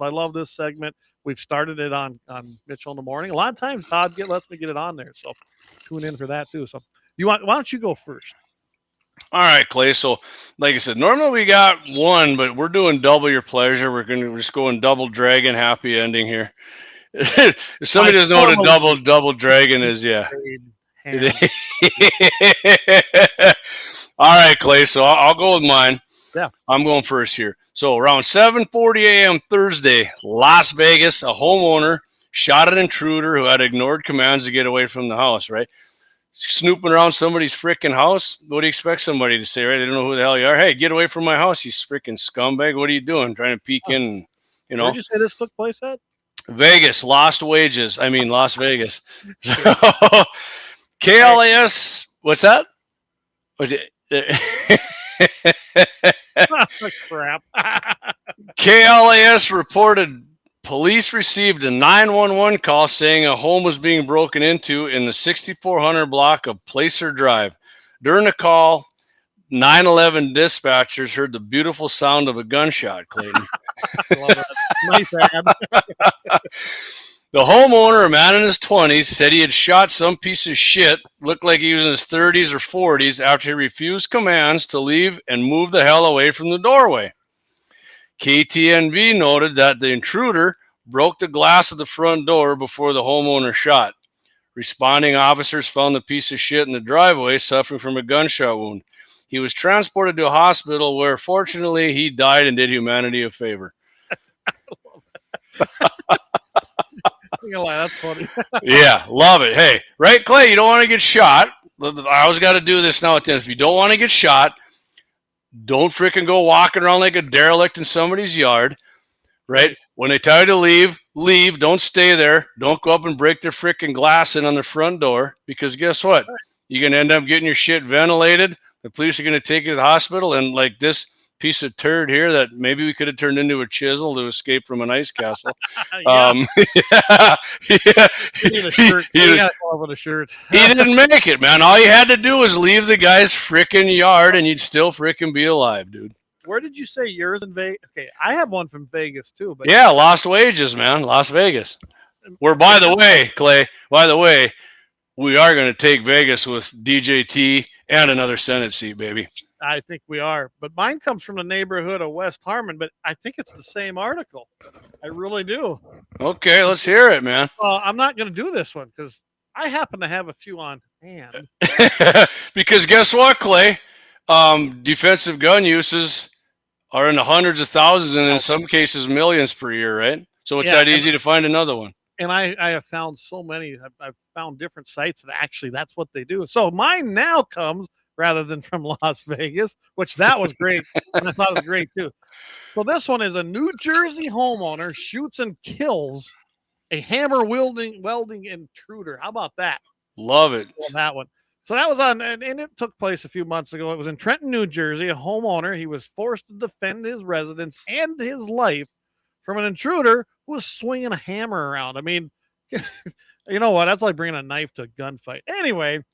love this segment. We've started it on Mitchell in the Morning. A lot of times Todd lets me get it on there. So tune in for that too. So why don't you go first? All right, Clay. So like I said, normally we got one, but we're doing double your pleasure. We're just going double dragon happy ending here. If somebody doesn't know what a double dragon is, yeah. All right, Clay. So I'll go with mine. Yeah, I'm going first here. So around 7:40 a.m. Thursday, Las Vegas, a homeowner shot an intruder who had ignored commands to get away from the house. Right, snooping around somebody's freaking house. What do you expect somebody to say? Right, they don't know who the hell you are. Hey, get away from my house, you freaking scumbag! What are you doing? Trying to peek in? You know. Where'd you say this took place at? Vegas, Las Vegas. KLAS, what's that? Crap. KLAS reported police received a 911 call saying a home was being broken into in the 6400 block of Placer Drive. During the call, 911 dispatchers heard the beautiful sound of a gunshot, Clayton. Nice ad. The homeowner, a man in his 20s, said he had shot some piece of shit, looked like he was in his 30s or 40s, after he refused commands to leave and move the hell away from the doorway. KTNV noted that the intruder broke the glass of the front door before the homeowner shot. Responding officers found the piece of shit in the driveway, suffering from a gunshot wound. He was transported to a hospital where, fortunately, he died and did humanity a favor. That's funny. Yeah, love it. Hey, right, Clay, you don't want to get shot. I always got to do this now at the end. If you don't want to get shot, don't freaking go walking around like a derelict in somebody's yard, right? When they tell you to leave, leave. Don't stay there. Don't go up and break their freaking glass in on their front door, because guess what? You're going to end up getting your shit ventilated. The police are going to take you to the hospital, and like this piece of turd here that maybe we could have turned into a chisel to escape from an ice castle. You need a shirt. You gotta come up with a shirt. He didn't make it, man. All you had to do was leave the guy's freaking yard and you'd still freaking be alive, dude. Where did you say yours in Vegas? Okay, I have one from Vegas too. But yeah, Lost Wages, man. Las Vegas. Where, by the way, Clay, we are going to take Vegas with DJT and another Senate seat, baby. I think we are. But mine comes from the neighborhood of West Harmon, but I think it's the same article. I really do. Okay, let's hear it, man. I'm not going to do this one because I happen to have a few on hand. Because guess what, Clay? Defensive gun uses are in the hundreds of thousands and in some cases millions per year, right? So it's that easy to find another one. And I have found so many. I've found different sites that actually that's what they do. So mine now comes rather than from Las Vegas, which that was great. And I thought it was great too. So this one is a New Jersey homeowner shoots and kills a hammer welding intruder. How about that? Love it. Well, that one. So that was on, and it took place a few months ago. It was in Trenton, New Jersey. A homeowner, he was forced to defend his residence and his life from an intruder who was swinging a hammer around. I mean, you know what? That's like bringing a knife to a gunfight. Anyway,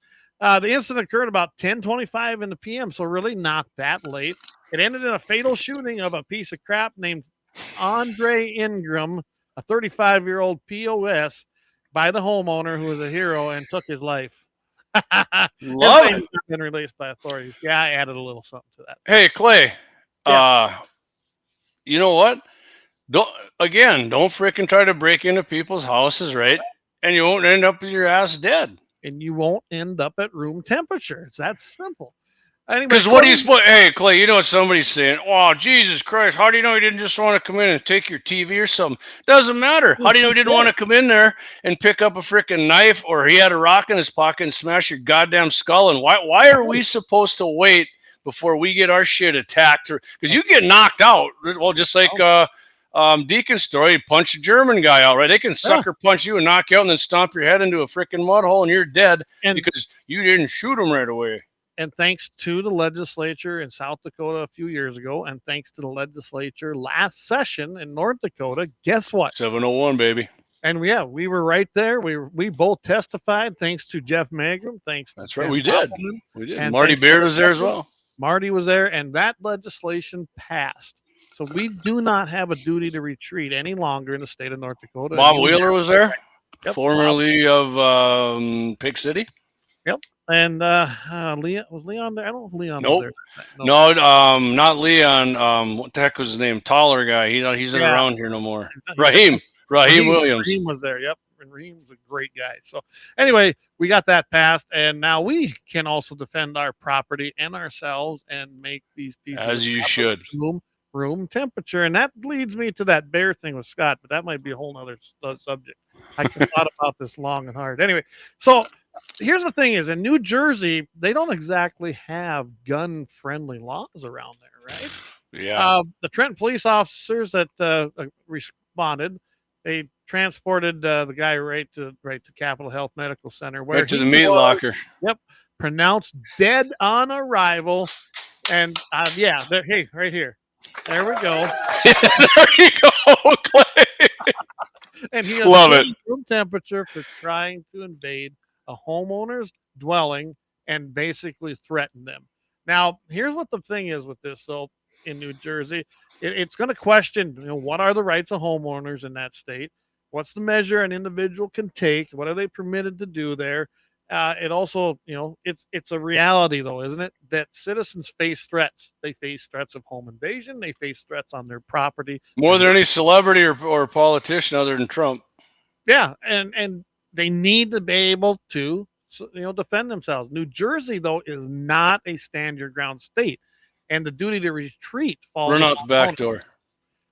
the incident occurred about 10:25 in the p.m., so really not that late. It ended in a fatal shooting of a piece of crap named Andre Ingram, a 35-year-old POS, by the homeowner who was a hero and took his life. Love His it. name's not been released by authorities. Yeah, I added a little something to that. Hey, Clay. Yeah. You know what? Don't freaking try to break into people's houses, right? And you won't end up with your ass dead. And you won't end up at room temperature. It's that simple. Anyway, Because what do you suppose? Hey, Clay, you know what somebody's saying? Oh, Jesus Christ! How do you know he didn't just want to come in and take your TV or something? Doesn't matter. How do you know he didn't want to come in there and pick up a freaking knife, or he had a rock in his pocket and smash your goddamn skull? And why are we supposed to wait before we get our shit attacked? Because you get knocked out. Well, just like Deacon's story, punch a German guy out, right? They can sucker punch you and knock you out, and then stomp your head into a freaking mud hole, and you're dead because you didn't shoot him right away. And thanks to the legislature in South Dakota a few years ago, and thanks to the legislature last session in North Dakota, guess what? 701, baby. And we were right there. We both testified, thanks to Jeff Magrum. That's right, we did. And Marty Beard was there as well. Marty was there, and that legislation passed. So we do not have a duty to retreat any longer in the state of North Dakota. Bob Wheeler was there, formerly Bob. of Pig City. Yep. And Leon was Leon there? I don't know if Leon was there. No, not Leon. What the heck was his name? Taller guy. He's not around here no more. Raheem Williams. Raheem was there. Yep. And Raheem's a great guy. So anyway, we got that passed, and now we can also defend our property and ourselves and make these people as you should. Room temperature. And that leads me to that bear thing with Scott, but that might be a whole nother subject. I thought about this long and hard. Anyway, so here's the thing: is in New Jersey, they don't exactly have gun-friendly laws around there, right? Yeah. The Trenton police officers that responded, they transported the guy right to Capitol Health Medical Center, where right to the meat locker. Yep, pronounced dead on arrival, and hey, right here. There we go. There you go, Clay. And he Love it. Room temperature for trying to invade a homeowner's dwelling and basically threaten them. Now, here's what the thing is with this. So in New Jersey, it's going to question, what are the rights of homeowners in that state? What's the measure an individual can take? What are they permitted to do there? It also, it's a reality, though, isn't it? That citizens face threats. They face threats of home invasion. They face threats on their property. More than any celebrity or politician other than Trump. Yeah, and they need to be able to, defend themselves. New Jersey, though, is not a stand your ground state, and the duty to retreat falls. Run out the back door.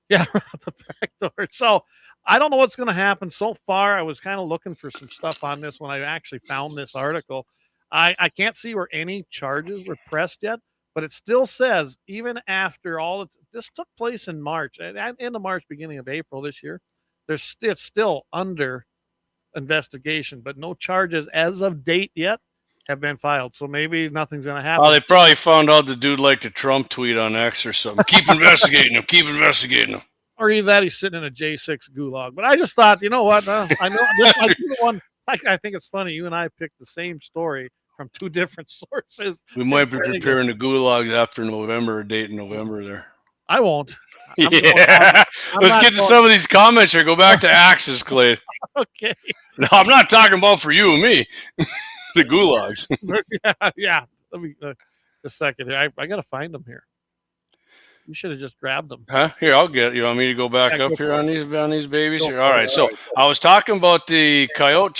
Yeah, run out the back door. So I don't know what's going to happen. So far, I was kind of looking for some stuff on this when I actually found this article. I can't see where any charges were pressed yet, but it still says even after this took place in March, end of March, beginning of April this year, it's still under investigation, but no charges as of date yet have been filed. So maybe nothing's going to happen. Oh, they probably found out the dude liked a Trump tweet on X or something. Keep investigating him. Keep investigating him. Or either that, he's sitting in a J6 gulag. But I just thought, you know what? I know this might be the one. I think it's funny. You and I picked the same story from two different sources. We might be preparing the gulags after November, a date in November there. I won't. Let's get to some of these comments here. Go back to Axis, Clay. Okay. No, I'm not talking about for you and me. The gulags. Yeah. Let me just a second here. I got to find them here. You should have just grabbed them. Huh? Here, I'll get. You want me to go back up here on these babies here? All right. So I was talking about the coyote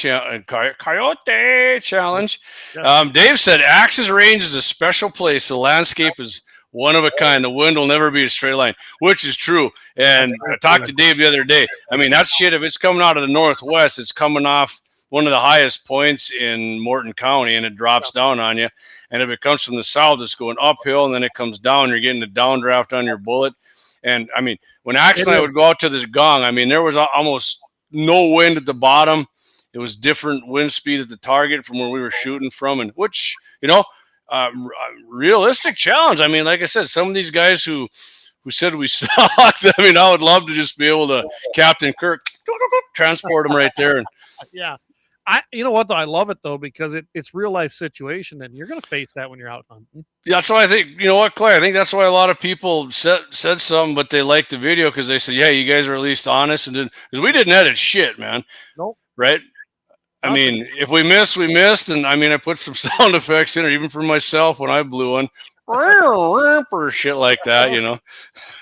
challenge. Dave said Axis Range is a special place. The landscape is one of a kind. The wind will never be a straight line, which is true. And I talked to Dave the other day. I mean, that shit, if it's coming out of the northwest, it's coming off one of the highest points in Morton County, and it drops down on you. And if it comes from the south, it's going uphill, and then it comes down. You're getting the downdraft on your bullet. And, I mean, when Axe and I would go out to this gong, I mean, there was almost no wind at the bottom. it was different wind speed at the target from where we were shooting from, and which, realistic challenge. I mean, like I said, some of these guys who said we sucked, I mean, I would love to just be able to Captain Kirk transport them right there. And yeah. You know what, though? I love it, though, because it's real life situation, and you're going to face that when you're out hunting. Yeah, that's why I think, you know what, Clay, I think that's why a lot of people said something, but they liked the video because they said, yeah, you guys are at least honest. And because we didn't edit shit, man. Nope. Right? I mean, if we missed, we missed. And I mean, I put some sound effects in it, even for myself when I blew one. Or shit like that, you know.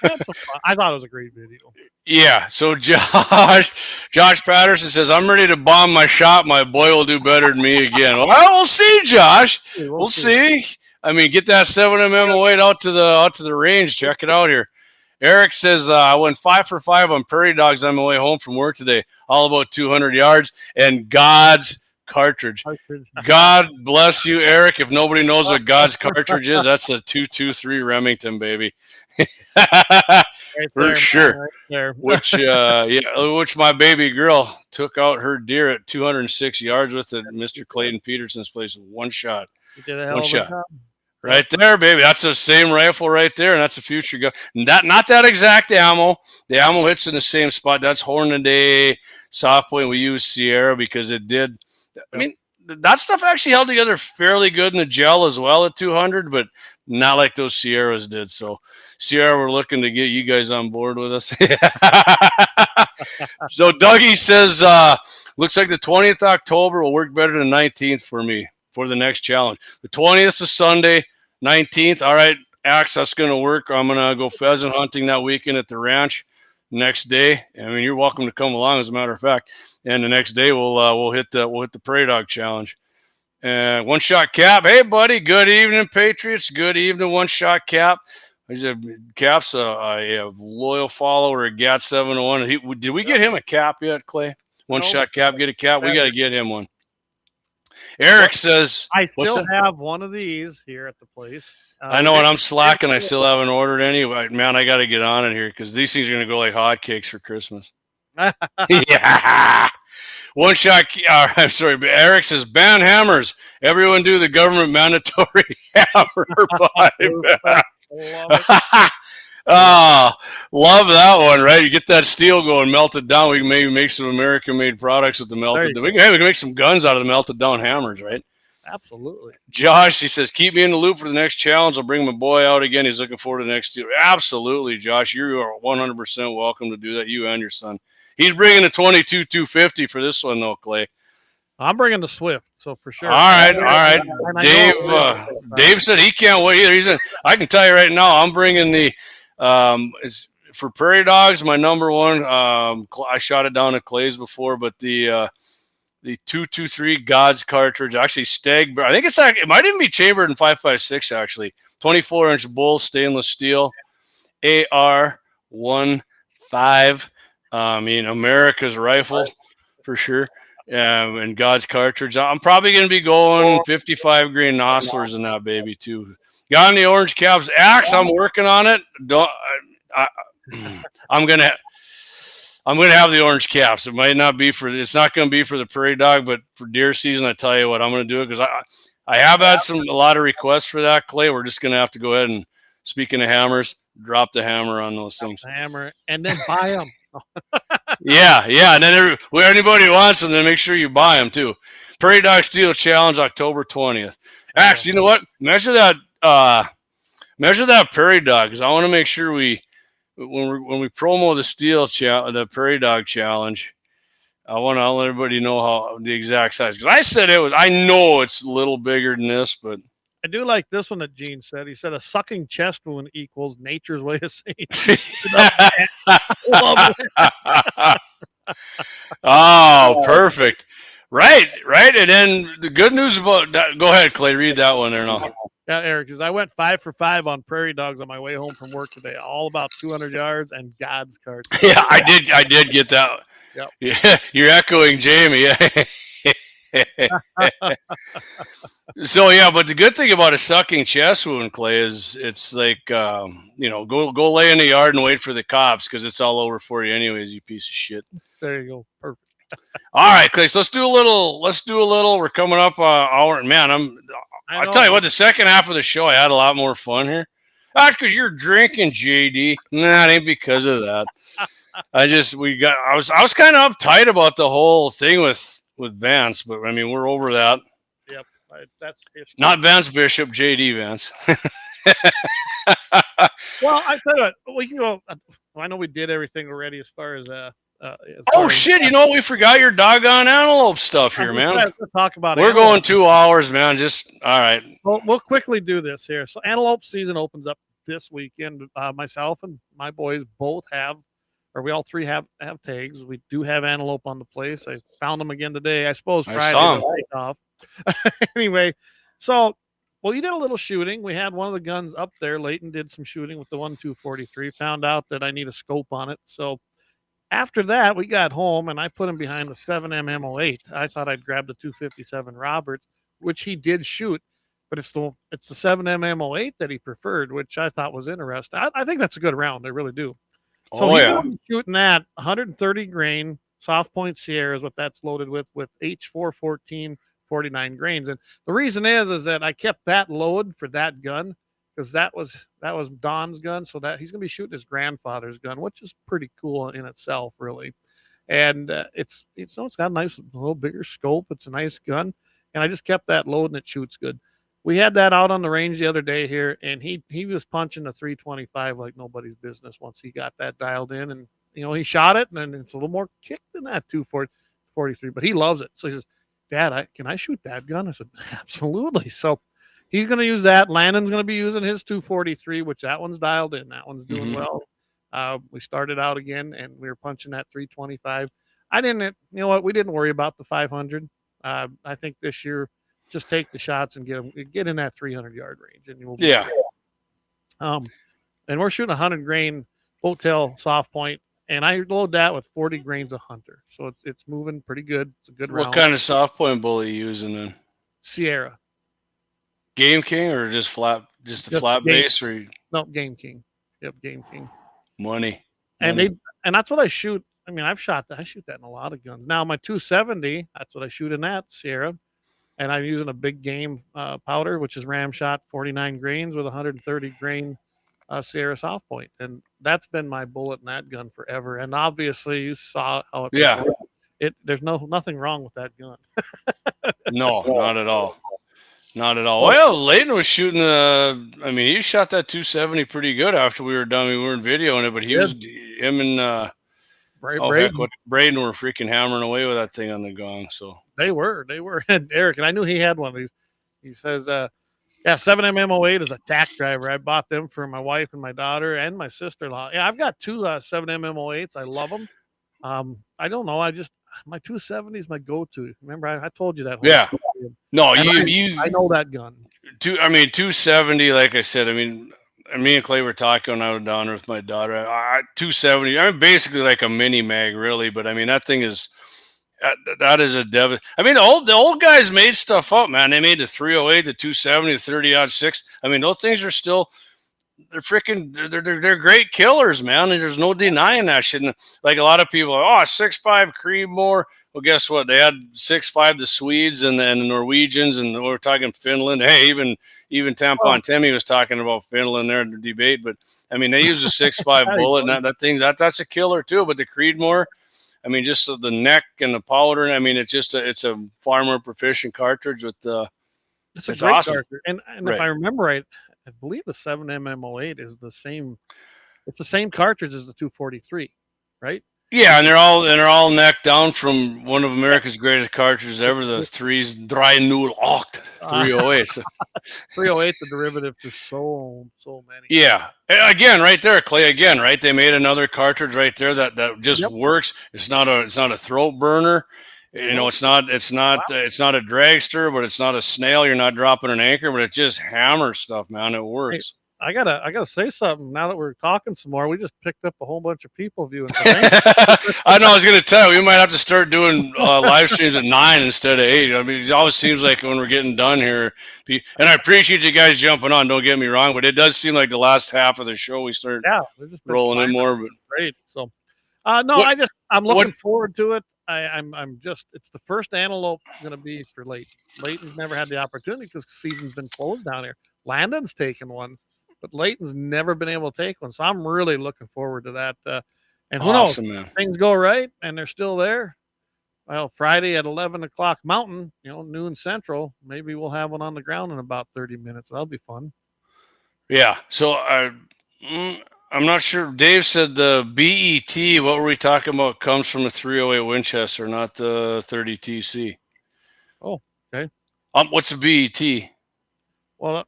I thought it was a great video. Yeah. So Josh Patterson says, I'm ready to bomb my shop. My boy will do better than me again. Well, we'll see, Josh. We'll see. I mean, get that 7mm weight out to the range. Check it out here. Eric says, I went 5 for 5 on prairie dogs on my way home from work today. All about 200 yards and God's cartridge. God bless you, Eric. If nobody knows what God's cartridge is, that's a 223 Remington, baby. For sure. Right there. Which my baby girl took out her deer at 206 yards with it. Mr. Clayton Peterson's place, one shot. You did a hell of a job. Right there, baby. That's the same rifle right there, and that's a future gun. Not that exact ammo. The ammo hits in the same spot. That's Hornaday soft point. We use Sierra because it did. I mean, that stuff actually held together fairly good in the gel as well at 200, but not like those Sierras did. So, Sierra, we're looking to get you guys on board with us. So, Dougie says, looks like the 20th October will work better than 19th for me for the next challenge. The 20th is Sunday, 19th. All right, Axe, that's going to work. I'm going to go pheasant hunting that weekend at the ranch next day. I mean, you're welcome to come along, as a matter of fact. And the next day we'll hit the prairie dog challenge. And One Shot Cap, hey buddy, good evening, Patriots. Good evening, One Shot Cap. Cap's a loyal follower of GAT701. Did we get him a cap yet, Clay? One Shot Cap, get a cap. We got to get him one. Eric says, I still have one of these here at the place. I know, and I'm slacking. I still haven't ordered any. Man, I got to get on it here because these things are going to go like hotcakes for Christmas. Yeah. One Shot. I'm sorry, but Eric says, ban hammers. Everyone do the government mandatory hammer buyback. Oh, love that one, right? You get that steel going, melt it down. We can maybe make some American-made products with the melted. We can make some guns out of the melted down hammers, right? Absolutely. Josh, he says, keep me in the loop for the next challenge. I'll bring my boy out again. He's looking forward to the next year. Absolutely, Josh. You are 100% welcome to do that, you and your son. He's bringing the 22-250 for this one, though, Clay. I'm bringing the Swift, so for sure. All right. Dave said he can't wait either. I can tell you right now, I'm bringing the for prairie dogs, my number one. I shot it down at Clay's before, but the 223 God's cartridge, actually stag. I think it might even be chambered in 5.56 actually. 24-inch bull stainless steel, AR-15. I mean, America's rifle for sure. And God's cartridge. I'm probably going to be going 55 grain nosslers in that baby too. Got any orange caps? Axe, I'm working on it. I'm gonna have the orange caps. It might not be it's not going to be for the prairie dog, but for deer season, I tell you what, I'm going to do it because I have had a lot of requests for that, Clay. We're just going to have to go ahead and, speaking of hammers, drop the hammer on those things. The hammer and then buy them. Yeah, and then anybody wants them, then make sure you buy them too. Prairie Dog Steel Challenge, October 20th. Axe, you know what? Measure that prairie dog because I want to make sure when we promo the Prairie Dog Challenge, I'll let everybody know how the exact size. Because I said I know it's a little bigger than this, but I do like this one that Gene said. He said a sucking chest wound equals nature's way of saying. Oh, perfect. Right. And then the good news about that, go ahead, Clay, read that one there now. Yeah, Eric, because I went 5 for 5 on prairie dogs on my way home from work today. All about 200 yards and God's cards. Yeah, I did get that. Yep. Yeah, you're echoing Jamie. Yeah. So yeah, but the good thing about a sucking chest wound, Clay, is it's like go lay in the yard and wait for the cops because it's all over for you anyways, you piece of shit. There you go. Perfect. All right, Clay. So let's do a little. We're coming up hour. Man, I'll tell you what. The second half of the show, I had a lot more fun here. That's because you're drinking, JD. Nah, it ain't because of that. I was kind of uptight about the whole thing with Vance, but I mean we're over that. Yep, that's history. Not Vance Bishop, JD Vance. Well, I tell you what, we can go. I know we did everything already as far as shit! You know what? We forgot your doggone antelope stuff here, man. Let's talk about. We're going 2 hours, man. Just all right. We'll quickly do this here. So antelope season opens up this weekend. Myself and my boys both have, or we all three have tags. We do have antelope on the place. I found them again today. I suppose Friday off. Anyway, so. Well, you did a little shooting. We had one of the guns up there. Leighton did some shooting with the 1-2-43. Found out that I need a scope on it. So after that, we got home, and I put him behind the 7mm08. I thought I'd grab the 257 Roberts, which he did shoot, but it's the 7mm08 that he preferred, which I thought was interesting. I think that's a good round. I really do. So he's shooting that 130 grain soft point Sierra is what that's loaded with H414. 49 grains. And the reason is that I kept that load for that gun because that was Don's gun. So that he's going to be shooting his grandfather's gun, which is pretty cool in itself, really. And it's got a nice little bigger scope. It's a nice gun. And I just kept that load and it shoots good. We had that out on the range the other day here, and he was punching the 325 like nobody's business once he got that dialed in. And, he shot it, and it's a little more kick than that 243, but he loves it. So he says, Dad, can I shoot that gun? I said, absolutely. So he's going to use that. Landon's going to be using his 243, which that one's dialed in. That one's doing well. We started out again, and we were punching that 325. We didn't worry about the 500. I think this year, just take the shots and get in that 300-yard range, and you'll be great. And we're shooting 100 grain hotel soft point. And I load that with 40 grains of Hunter. So it's moving pretty good. It's a good round. What kind of soft point bullet are you using then? Sierra. Game King or just flat base? No, Game King. Yep, Game King. Money. And that's what I shoot. I mean, I shoot that in a lot of guns. Now my 270, that's what I shoot in that Sierra. And I'm using a big game powder, which is ram shot 49 grains with 130 grain Sierra soft point, and that's been my bullet in that gun forever. And obviously, you saw how it. Yeah. There's nothing wrong with that gun. No, not at all. Not at all. Well, Leighton was shooting he shot that 270 pretty good after we were done. We weren't videoing it, but him and Braden were freaking hammering away with that thing on the gong. So they were. And Eric, and I knew he had one of these. He says, 7mm08 is a tack driver. I bought them for my wife and my daughter and my sister-in-law. Yeah, I've got two 7mm08s. I love them. I don't know. My 270 is my go-to. Remember, I told you that. Yeah. No, I know that gun. 270, like I said, me and Clay were talking when I was down there with my daughter. 270, basically like a mini mag, really. But, that thing is... That is a devil. The old guys made stuff up, man. They made the 308, the 270, the 30-06. Those things are still, they're great killers, man. And there's no denying that shit. And like a lot of people are, 6.5 Creedmoor. Well, guess what? They had 6.5 the Swedes and the Norwegians, and we're talking Finland. Hey, even Tampon Timmy was talking about Finland there in the debate. But they use a 6.5 bullet, and that thing that's a killer too. But the Creedmoor. Just the neck and the powder. It's a far more proficient cartridge with the. It's a great awesome cartridge, and if I remember right, I believe the 7mm08 is the same. It's the same cartridge as the 243, right? Yeah, and they're all neck down from one of America's greatest cartridges ever, the 308. 308, the derivative to so many. Yeah, again, right there, Clay. Again, right? They made another cartridge right there that just works. It's not a throat burner. It's not a dragster, but it's not a snail. You're not dropping an anchor, but it just hammers stuff, man. It works. Hey, I gotta say something. Now that we're talking some more, we just picked up a whole bunch of people viewing. I know. I was going to tell you, we might have to start doing live streams at 9 instead of 8. It always seems like when we're getting done here, and I appreciate you guys jumping on. Don't get me wrong, but it does seem like the last half of the show we start rolling in more. But great. So, I'm looking forward to it. I'm just, it's the first antelope going to be for Leighton. Leighton's never had the opportunity because the season's been closed down here. Landon's taken one, but Leighton's never been able to take one. So I'm really looking forward to that. And who knows, Awesome, man. things go right and they're still there. Well, Friday at 11 o'clock Mountain, noon Central, maybe we'll have one on the ground in about 30 minutes. That'll be fun. Yeah. So I'm not sure. Dave said the BET, what were we talking about, comes from a 308 Winchester, not the 30 TC. Oh, okay. What's the BET? Well,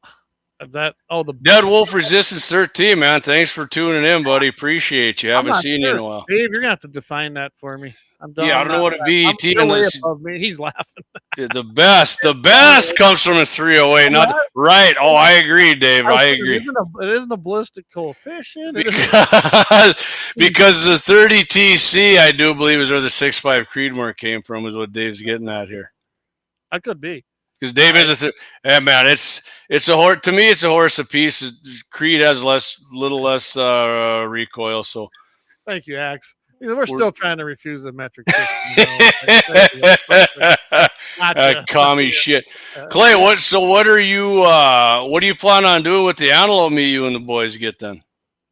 the Dead Wolf Resistance 13, man. Thanks for tuning in, buddy. Appreciate you. Haven't seen you in a while. Dave, you're gonna have to define that for me. I'm done. Yeah, I don't know what a BET is. Above me. He's laughing. The best comes from a 308. Not right. Oh, I agree, Dave. I agree. It isn't a ballistic coefficient. Because the 30 TC, I do believe, is where the 6.5 Creedmoor came from. Is what Dave's getting at here. I could be. Because Dave is yeah, man. It's a horse. To me, it's a horse apiece. Creed has little less recoil. So, thank you, Axe. We're still trying to refuse the metric system. Commie shit. Clay, what are you? What do you plan on doing with the antelope meat you and the boys get then?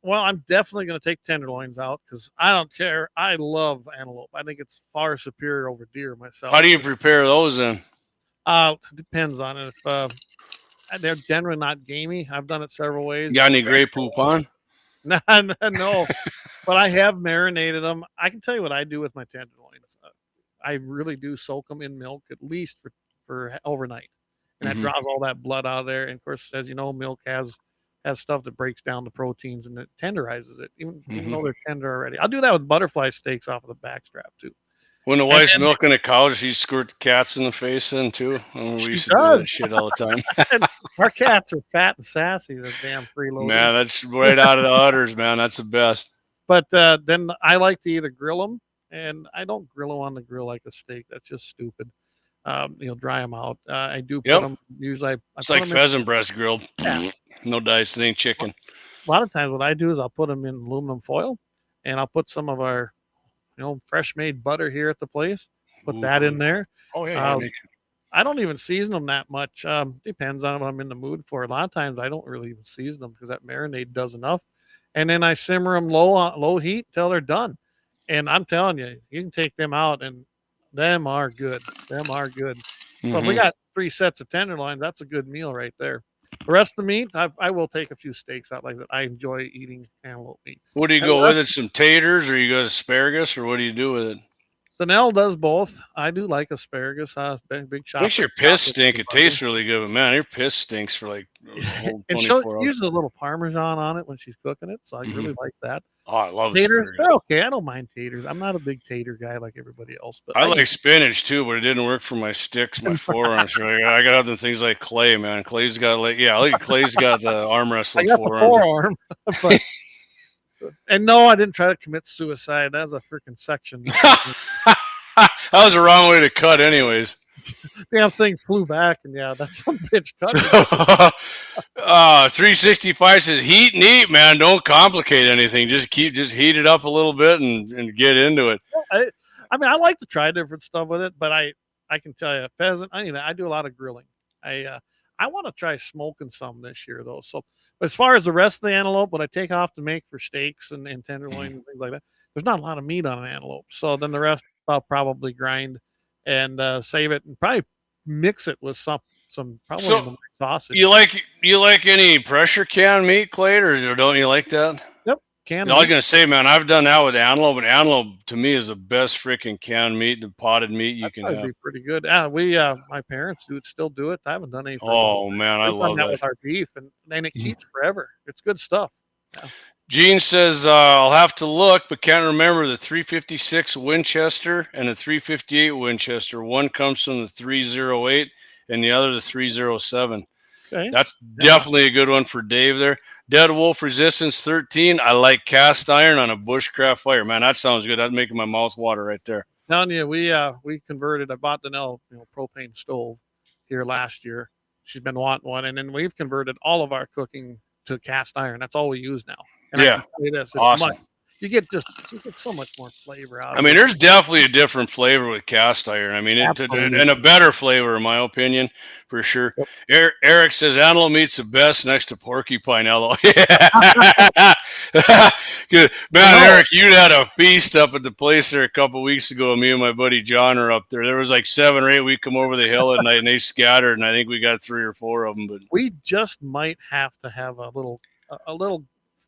Well, I'm definitely going to take tenderloins out because I don't care. I love antelope. I think it's far superior over deer myself. How do you prepare those then? Depends on it. If they're generally not gamey, I've done it several ways. Got any gray poop on? No, but I have marinated them. I can tell you what I do with my tenderloins. I really do soak them in milk at least for overnight, and that draws all that blood out of there. And of course, as you know, milk has stuff that breaks down the proteins and it tenderizes it, even though they're tender already. I'll do that with butterfly steaks off of the backstrap too. When the wife's milking a cow, does she squirt the cats in the face in too? We used to do that shit all the time. Our cats are fat and sassy. They're damn freeloaders. Man, that's right out of the udders, man. That's the best. But then I like to either grill them, and I don't grill them on the grill like a steak. That's just stupid. Dry them out. I do put them, usually it's like pheasant breast grilled. Yeah. No dice, it ain't chicken. A lot of times what I do is I'll put them in aluminum foil, and I'll put some of our fresh made butter here at the place. Put that in there. Oh yeah. I don't even season them that much. Depends on what I'm in the mood for. A lot of times I don't really even season them because that marinade does enough. And then I simmer them low heat till they're done. And I'm telling you, you can take them out and them are good. So if we got 3 sets of tenderloins, that's a good meal right there. The rest of the meat, I will take a few steaks out like that. I enjoy eating antelope meat. What do you go with it? Some taters, or you go asparagus, or what do you do with it? Danelle does both. I do like asparagus. Big shop. Makes your piss stink. It tastes really good, but man, your piss stinks for like a whole 24 hours. Uses a little Parmesan on it when she's cooking it, so I really like that. Oh, I love taters. They're okay. I don't mind taters. I'm not a big tater guy like everybody else, but I like spinach too, but it didn't work for my sticks, my forearms. I got other things like Clay, man. Clay's got Clay's got the arm wrestling forearm. But, and no, I didn't try to commit suicide. That was a freaking section. That was the wrong way to cut, anyways. Damn thing flew back, and that's some bitch cut. 365 says heat and eat, man. Don't complicate anything. Just heat it up a little bit and get into it. I mean, I like to try different stuff with it, but I can tell you, pheasant. I do a lot of grilling. I want to try smoking some this year though. So as far as the rest of the antelope, what I take off to make for steaks and tenderloin and things like that, there's not a lot of meat on an antelope. So then the rest I'll probably grind and save it and probably mix it with some probably sausage. You like any pressure can meat, Clay, or don't you like that? Yep, can. I was gonna say, man, I've done that with antelope, and antelope to me is the best freaking canned meat, the potted meat you can have. That'd be pretty good. My parents still do it. I haven't done any. Oh man, I love that with our beef, and it keeps forever. It's good stuff. Yeah. Gene says, I'll have to look, but can't remember the 356 Winchester and the 358 Winchester. One comes from the 308 and the other the 307. Okay. That's definitely a good one for Dave there. Dead Wolf Resistance 13. I like cast iron on a bushcraft fire. Man, that sounds good. That's making my mouth water right there. Telling you, we converted. I bought the propane stove here last year. She's been wanting one, and then we've converted all of our cooking to cast iron. That's all we use now. And I can tell you this, awesome. you get so much more flavor out I of mean, it. there's definitely a different flavor with cast iron. I mean, and a better flavor, in my opinion, for sure. Yep. Eric says antelope meat's the best next to porcupine. Yeah. Good. Man, Eric, you had a feast up at the place there a couple weeks ago. Me and my buddy John are up there. There was like 7 or 8. We come over the hill at night, and they scattered, and I think we got 3 or 4 of them. But we just might have to have a little.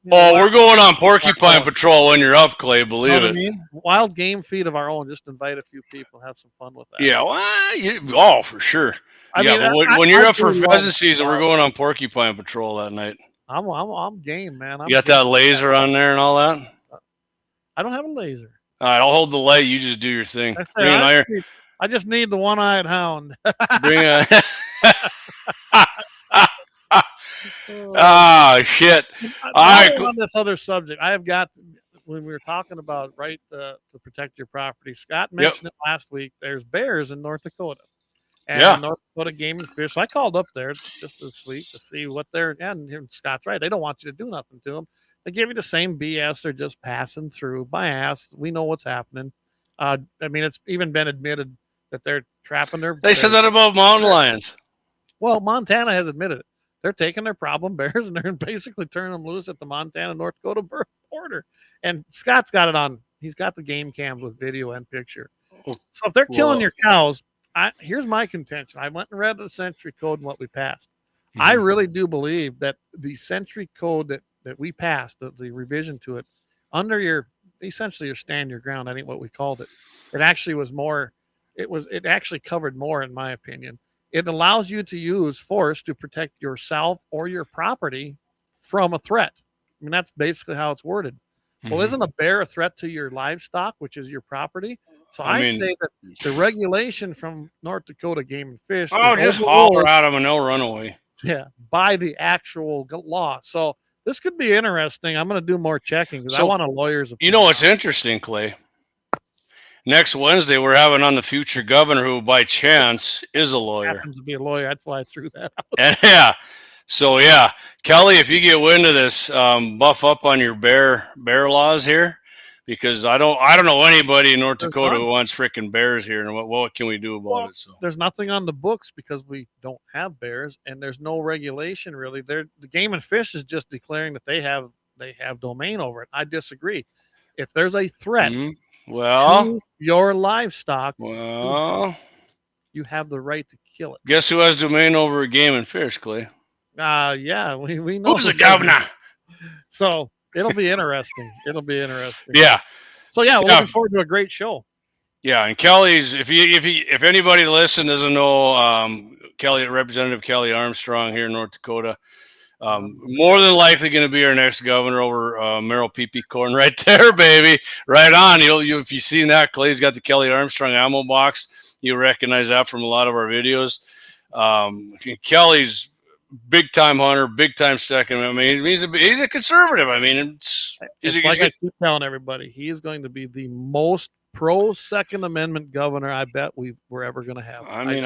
We're going on porcupine patrol when you're up, Clay. Believe know what it. I mean? Wild game feed of our own. Just invite a few people, have some fun with that. Yeah, well, for sure. I mean, but when you're up for pheasant season, we're going on porcupine patrol that night. I'm game, man. You got that laser on there and all that? I don't have a laser. All right, I'll hold the light. You just do your thing. I just need the one-eyed hound. Bring a. Oh shit! All right. On this other subject, I have got when we were talking about to protect your property. Scott mentioned it last week. There's bears in North Dakota, and North Dakota Game and Fish. I called up there just this week to see what they're. And Scott's right. They don't want you to do nothing to them. They give you the same BS. They're just passing through. By ass, we know what's happening. I mean, it's even been admitted that they're trapping their. They said that about mountain lions. Well, Montana has admitted it. They're taking their problem bears and they're basically turning them loose at the Montana-North Dakota border. And Scott's got it on. He's got the game cams with video and picture. So if they're killing your cows, here's my contention. I went and read the Century Code and what we passed. Mm-hmm. I really do believe that the Century Code that we passed, the revision to it, under essentially your stand your ground, I think what we called it, it actually was more, it actually covered more in my opinion. It allows you to use force to protect yourself or your property from a threat. I mean, that's basically how it's worded. Mm-hmm. Well, isn't a bear a threat to your livestock, which is your property? So I say that the regulation from North Dakota Game and Fish. Oh, just holler at them and they'll run away. Yeah, by the actual law. So this could be interesting. I'm going to do more checking because I want a lawyer's opinion. You know what's interesting, Clay? Next Wednesday, we're having on the future governor who, by chance, is a lawyer. Happens to be a lawyer. That's why I threw that out. And, so Kelly, if you get wind of this, buff up on your bear laws here, because I don't know anybody in North Dakota who wants freaking bears here, and what can we do about it? So there's nothing on the books because we don't have bears, and there's no regulation really. The Game and Fish is just declaring that they have domain over it. I disagree. If there's a threat. Mm-hmm. To your livestock, you have the right to kill it. Guess who has domain over Game and Fish, Clay? We know who's the governor. So it'll be interesting. Yeah. So we're looking forward to a great show. Yeah, and Kelly's if anybody listening doesn't know Representative Kelly Armstrong here in North Dakota. More than likely going to be our next governor over Merrill Pee-Pee Corn right there, baby. Right on. If you've seen that, Clay's got the Kelly Armstrong ammo box. You recognize that from a lot of our videos. Kelly's big-time hunter, big-time second. I mean, he's a conservative. I mean, I keep telling everybody, he is going to be the most pro-Second Amendment governor I bet we're ever going to have. I mean,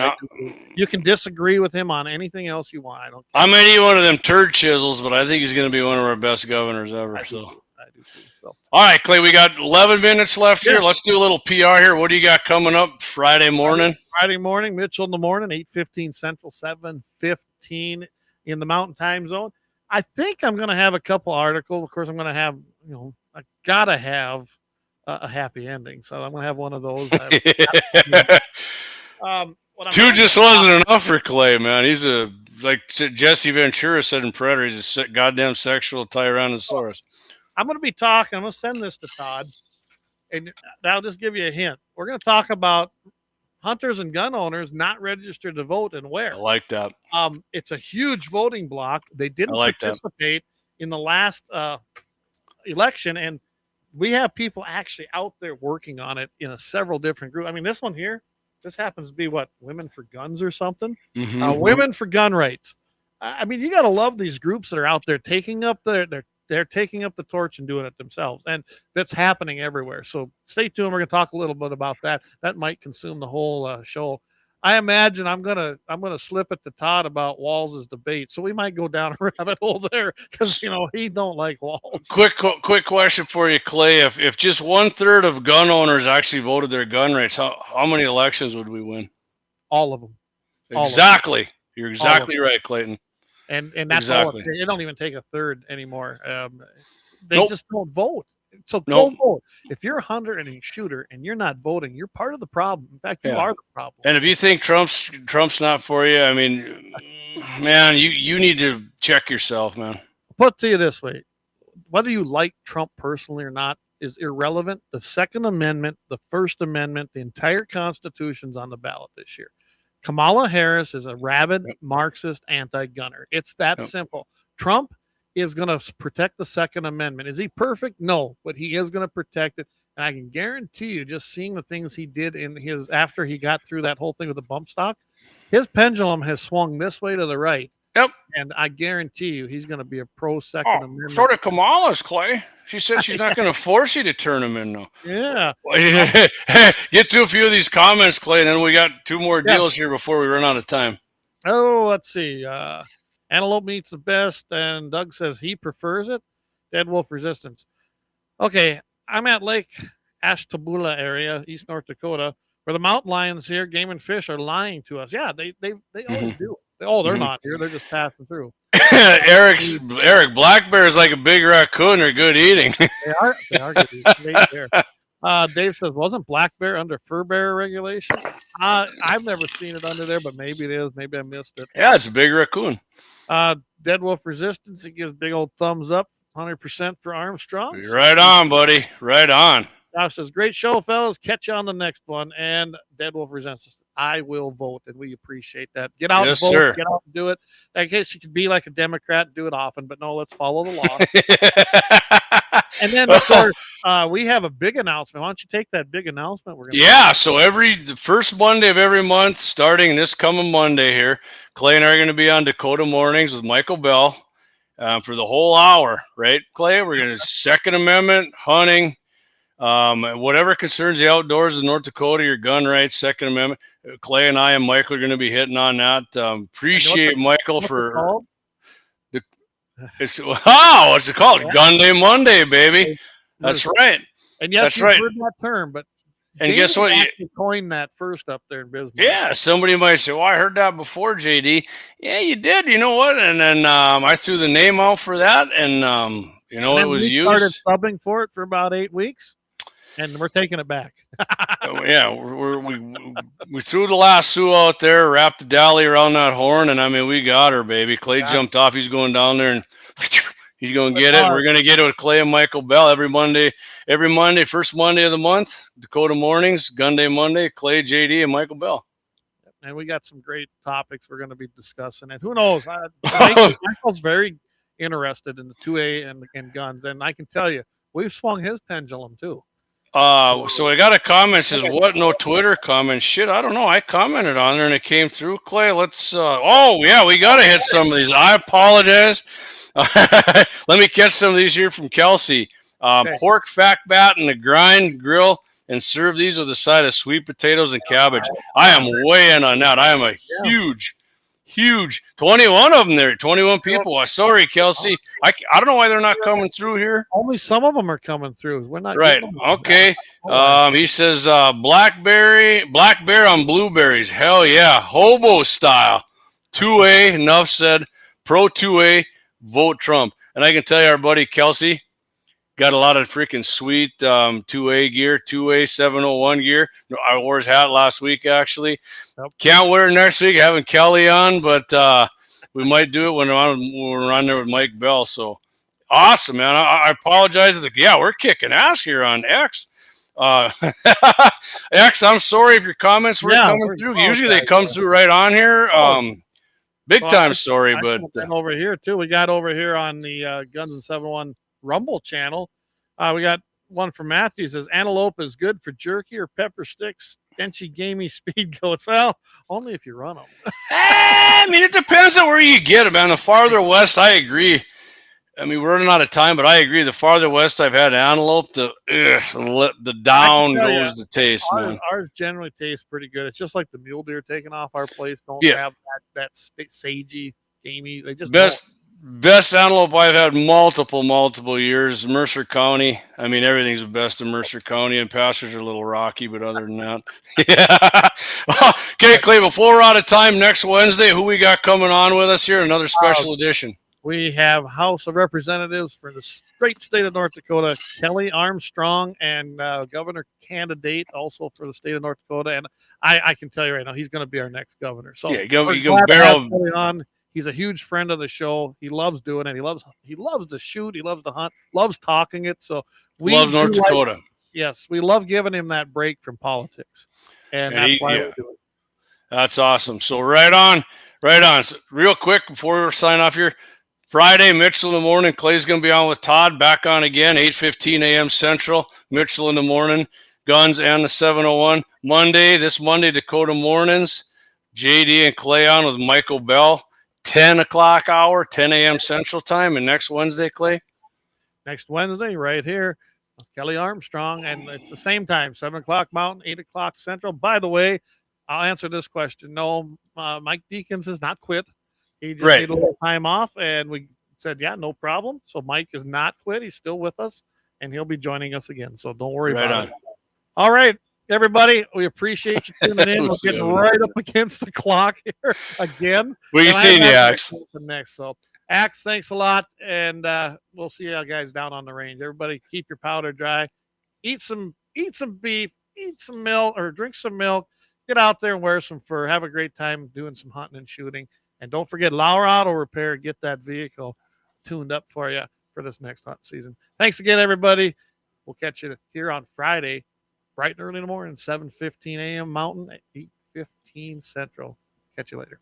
you can disagree with him on anything else you want. I don't care. I may be one of them turd chisels, but I think he's going to be one of our best governors ever. I do too. So. All right, Clay, we got 11 minutes left here. Let's do a little PR here. What do you got coming up Friday morning? Friday morning, Mitchell in the morning, 8:15 Central, 7:15 in the Mountain Time Zone. I think I'm going to have a couple articles. Of course, I'm going to have, I got to have a happy ending. So I'm going to have one of those. Two just wasn't enough for Clay, man. He's like Jesse Ventura said in Predator, he's a goddamn sexual Tyrannosaurus. I'm going to be talking. I'm going to send this to Todd, and that'll just give you a hint. We're going to talk about hunters and gun owners not registered to vote and where. I like that. It's a huge voting block. They didn't participate in the last election, and we have people actually out there working on it in several different groups. I mean, this one here, this happens to be Women for Guns or something. Mm-hmm. Women for Gun Rights. I mean, you got to love these groups that are out there taking up they're taking up the torch and doing it themselves. And that's happening everywhere. So stay tuned. We're going to talk a little bit about that. That might consume the whole show. I imagine I'm gonna slip it to Todd about Walls' debate, so we might go down a rabbit hole there because he don't like Walls. Quick question for you, Clay. If just 1/3 of gun owners actually voted their gun rights, how many elections would we win? All of them. Exactly. You're exactly right, Clayton. And that's exactly. all. It don't even take a third anymore. They just don't vote. So Nope. go vote. If you're a hunter and a shooter and you're not voting, you're part of the problem. In fact, you are the problem. And if you think Trump's not for you, I mean, man, you need to check yourself, man. I'll put it to you this way: whether you like Trump personally or not is irrelevant. The Second Amendment, the First Amendment, the entire Constitution's on the ballot this year. Kamala Harris is a rabid Marxist anti-gunner. It's that simple. Trump is going to protect the Second Amendment. Is he perfect? No, but he is going to protect it. And I can guarantee you, just seeing the things he did in his after he got through that whole thing with the bump stock, his pendulum has swung this way to the right. Yep. And I guarantee you, he's going to be a pro Second Amendment. Sort of Kamala's, Clay. She said she's not going to force you to turn them in, though. Yeah. Get to a few of these comments, Clay, and then we got 2 more deals here before we run out of time. Oh, let's see. Antelope meat's the best, and Doug says he prefers it. Dead Wolf Resistance. Okay, I'm at Lake Ashtabula area, East North Dakota, where the mountain lions here, game and fish, are lying to us. Yeah, they always do. They're not here. They're just passing through. Eric, black bear is like a big raccoon. They're good eating. They are good eating. Dave says, wasn't black bear under fur bear regulation? I've never seen it under there, but maybe it is. Maybe I missed it. Yeah, it's a big raccoon. Dead Wolf Resistance, he gives big old thumbs up, 100% for Armstrong. Right on, buddy. Right on. Josh says, great show, fellas. Catch you on the next one. And Dead Wolf Resistance, I will vote, and we appreciate that. Get out and vote. Sir. Get out and do it. I guess you could be like a Democrat and do it often, but no, let's follow the law. And then, of course, we have a big announcement. Why don't you take that big announcement? So the first Monday of every month, starting this coming Monday here, Clay and I are going to be on Dakota Mornings with Michael Bell for the whole hour, right, Clay? We're going to Second Amendment, hunting, whatever concerns the outdoors in North Dakota, your gun rights, Second Amendment. Clay and I and Michael are going to be hitting on that. Appreciate Michael for what's it called? Yeah. Gun Day Monday, baby. That's right. And yes, you've heard that term, but guess what? You coined that first up there in Bismarck. Yeah, somebody might say, well, I heard that before, JD. Yeah, you did. You know what? And then I threw the name out for that, and it was used. We started subbing for it for about 8 weeks, and we're taking it back. We threw the lasso out there, wrapped the dally around that horn, and I mean, we got her, baby. Clay jumped off. He's going down there, and he's going to get it. We're going to get it with Clay and Michael Bell every Monday, first Monday of the month, Dakota Mornings, Gun Day Monday, Clay, JD, and Michael Bell. And we got some great topics we're going to be discussing. And who knows? Michael's very interested in the 2A and guns. And I can tell you, we've swung his pendulum, too. So I got a comment says, what? No Twitter comment. Shit, I don't know. I commented on there and it came through. Clay, let's we got to hit some of these. I apologize. Let me catch some of these here from Kelsey. Pork fat bat in the grind grill and serve these with a side of sweet potatoes and cabbage. I am way in on that. I am a huge 21 of them there, 21 people. Sorry, Kelsey. I don't know why they're not coming through here. Only some of them are coming through. We're not right. Okay. He says black bear on blueberries. Hell yeah. Hobo style. 2A, enough said. Pro 2A, vote Trump. And I can tell you our buddy Kelsey got a lot of freaking sweet 2A gear, 2A 701 gear. I wore his hat last week, actually. Can't wear it next week. Having Kelly on, but we might do it when we're on there with Mike Bell. So awesome, man. I apologize. We're kicking ass here on X. X, I'm sorry if your comments were coming through. Usually they come through right on here. Big time story, but over here too. We got over here on the Guns and 701 Rumble channel. We got one from Matthew. Says antelope is good for jerky or pepper sticks. Stenchy, gamey speed goats. Well, only if you run them. I mean, it depends on where you get them. Man, the farther west, I agree. I mean, we're running out of time, but I agree. The farther west I've had antelope, the down goes the taste, man. Ours generally tastes pretty good. It's just like the mule deer taken off our place don't Yeah. have that sagey, gamey. They just don't. Best antelope I've had multiple years. Mercer County. I mean, everything's the best in Mercer County, and pastures are a little rocky, but other than that, yeah. Okay, Clay. Before we're out of time, next Wednesday, who we got coming on with us here? Another special edition. We have House of Representatives for the great state of North Dakota, Kelly Armstrong, and governor candidate also for the state of North Dakota. And I can tell you right now, he's going to be our next governor. So yeah, you go glad to have barrel. Kelly on. He's a huge friend of the show. He loves doing it. He loves to shoot. He loves to hunt. Loves talking it. So we love North Dakota. Yes, we love giving him that break from politics, and that's why we do it. That's awesome. So right on. So real quick before we sign off here, Friday, Mitchell in the morning. Clay's going to be on with Todd. Back on again, 8:15 a.m. Central. Mitchell in the morning. Guns and the 701. This Monday, Dakota Mornings. JD and Clay on with Michael Bell. 10 o'clock hour, 10 a.m. Central Time. And next Wednesday, Clay? Next Wednesday, right here, Kelly Armstrong. And it's the same time, 7 o'clock Mountain, 8 o'clock Central. By the way, I'll answer this question. No, Mike Deacons has not quit. He just need a little time off, and we said, yeah, no problem. So Mike is not quit. He's still with us, and he'll be joining us again. So don't worry about it. All right, everybody, we appreciate you tuning in. We're getting right up against the clock here again. What are you seeing, Axe? Next, so Axe, thanks a lot, and we'll see you guys down on the range. Everybody, keep your powder dry. Eat some beef. Eat some milk or drink some milk. Get out there and wear some fur. Have a great time doing some hunting and shooting. And don't forget Lauer Auto Repair. Get that vehicle tuned up for you for this next hunt season. Thanks again, everybody. We'll catch you here on Friday, bright and early in the morning, 7:15 a.m. Mountain, 8:15 Central. Catch you later.